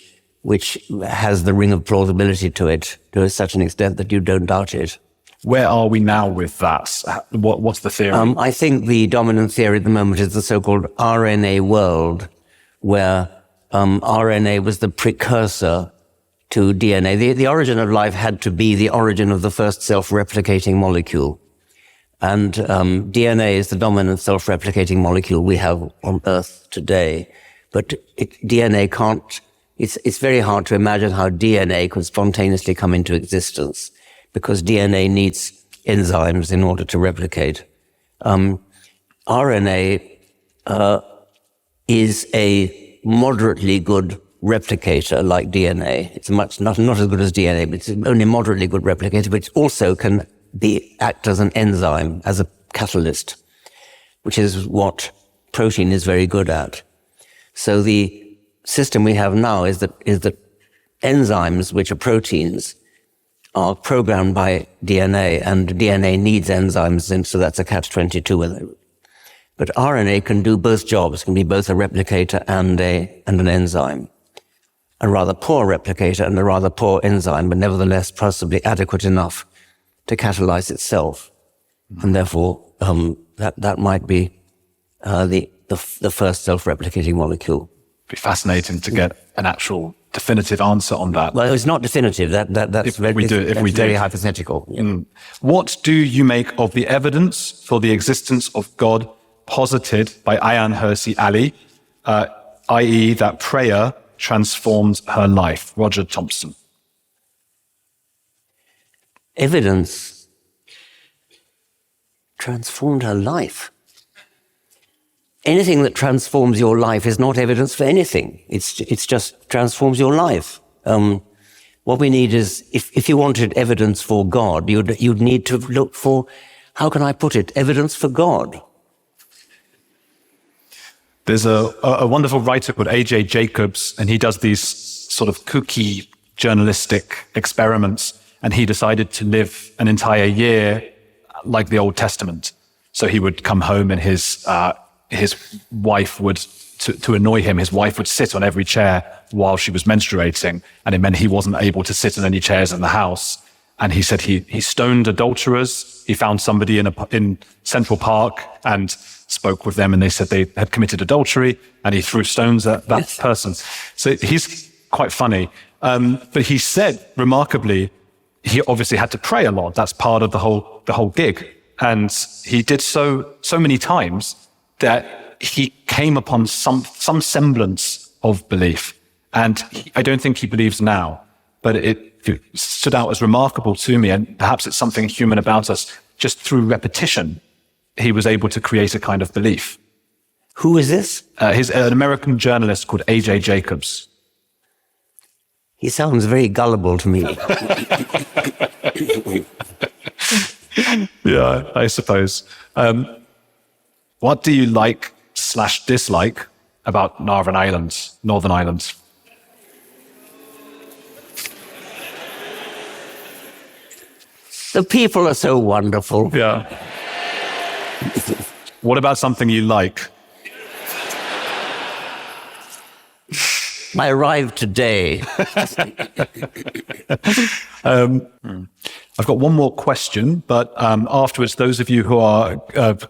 has the ring of plausibility to it to such an extent that you don't doubt it. Where are we now with that? What's the theory? I think the dominant theory at the moment is the so-called RNA world, where RNA was the precursor to DNA. The origin of life had to be the origin of the first self-replicating molecule. And DNA is the dominant self-replicating molecule we have on Earth today. But DNA can't, it's very hard to imagine how DNA could spontaneously come into existence, because DNA needs enzymes in order to replicate. RNA is a moderately good replicator like DNA. It's not as good as DNA, but it's only moderately good replicator, but it also can act as an enzyme, as a catalyst, which is what protein is very good at. So the system we have now is that enzymes, which are proteins, are programmed by DNA, and DNA needs enzymes, and so that's a catch-22. But RNA can do both jobs, can be both a replicator and an enzyme. A rather poor replicator and a rather poor enzyme, but nevertheless possibly adequate enough to catalyze itself. And therefore, that might be the first self-replicating molecule. It'd be fascinating to get an actual definitive answer on that. Well, it's not definitive. That's very hypothetical. Yeah. What do you make of the evidence for the existence of God posited by Ayaan Hirsi Ali, i.e. that prayer transformed her life? Roger Thompson. Evidence transformed her life. anything that transforms your life is not evidence for anything. It's just transforms your life. What we need is, if you wanted evidence for God, you'd need to look for, how can I put it, evidence for God. There's a wonderful writer called A.J. Jacobs, and he does these sort of kooky journalistic experiments, and he decided to live an entire year like the Old Testament. So he would come home, and his wife would, to annoy him, his wife would sit on every chair while she was menstruating, and it meant he wasn't able to sit in any chairs in the house. And he said he stoned adulterers. He found somebody in Central Park and spoke with them, and they said they had committed adultery, and he threw stones at that person. So he's quite funny. But he said, remarkably, he obviously had to pray a lot. That's part of the whole gig. And he did so many times that he came upon some semblance of belief. And I don't think he believes now, but it stood out as remarkable to me. And perhaps it's something human about us. Just through repetition, he was able to create a kind of belief. Who is this? He's an American journalist called A.J. Jacobs. He sounds very gullible to me. Yeah, I suppose. What do you like/dislike about Northern Ireland? The people are so wonderful. Yeah. What about something you like? I arrived today. I've got one more question, but afterwards, those of you who are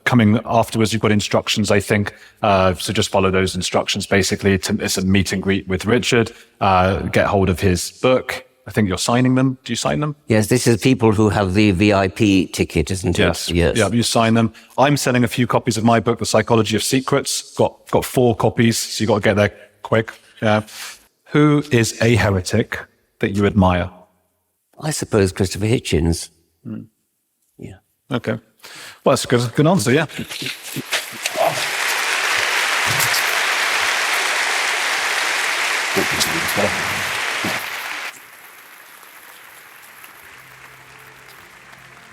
coming afterwards, you've got instructions, I think. So just follow those instructions, basically. It's a meet and greet with Richard. Get hold of his book. I think you're signing them. Do you sign them? Yes, this is people who have the VIP ticket, isn't it? Yes. Yeah, you sign them. I'm selling a few copies of my book, The Psychology of Secrets. Got 4 copies, so you got to get there quick. Yeah. Who is a heretic that you admire? I suppose Christopher Hitchens. Yeah. Okay. Well, that's a good answer, yeah.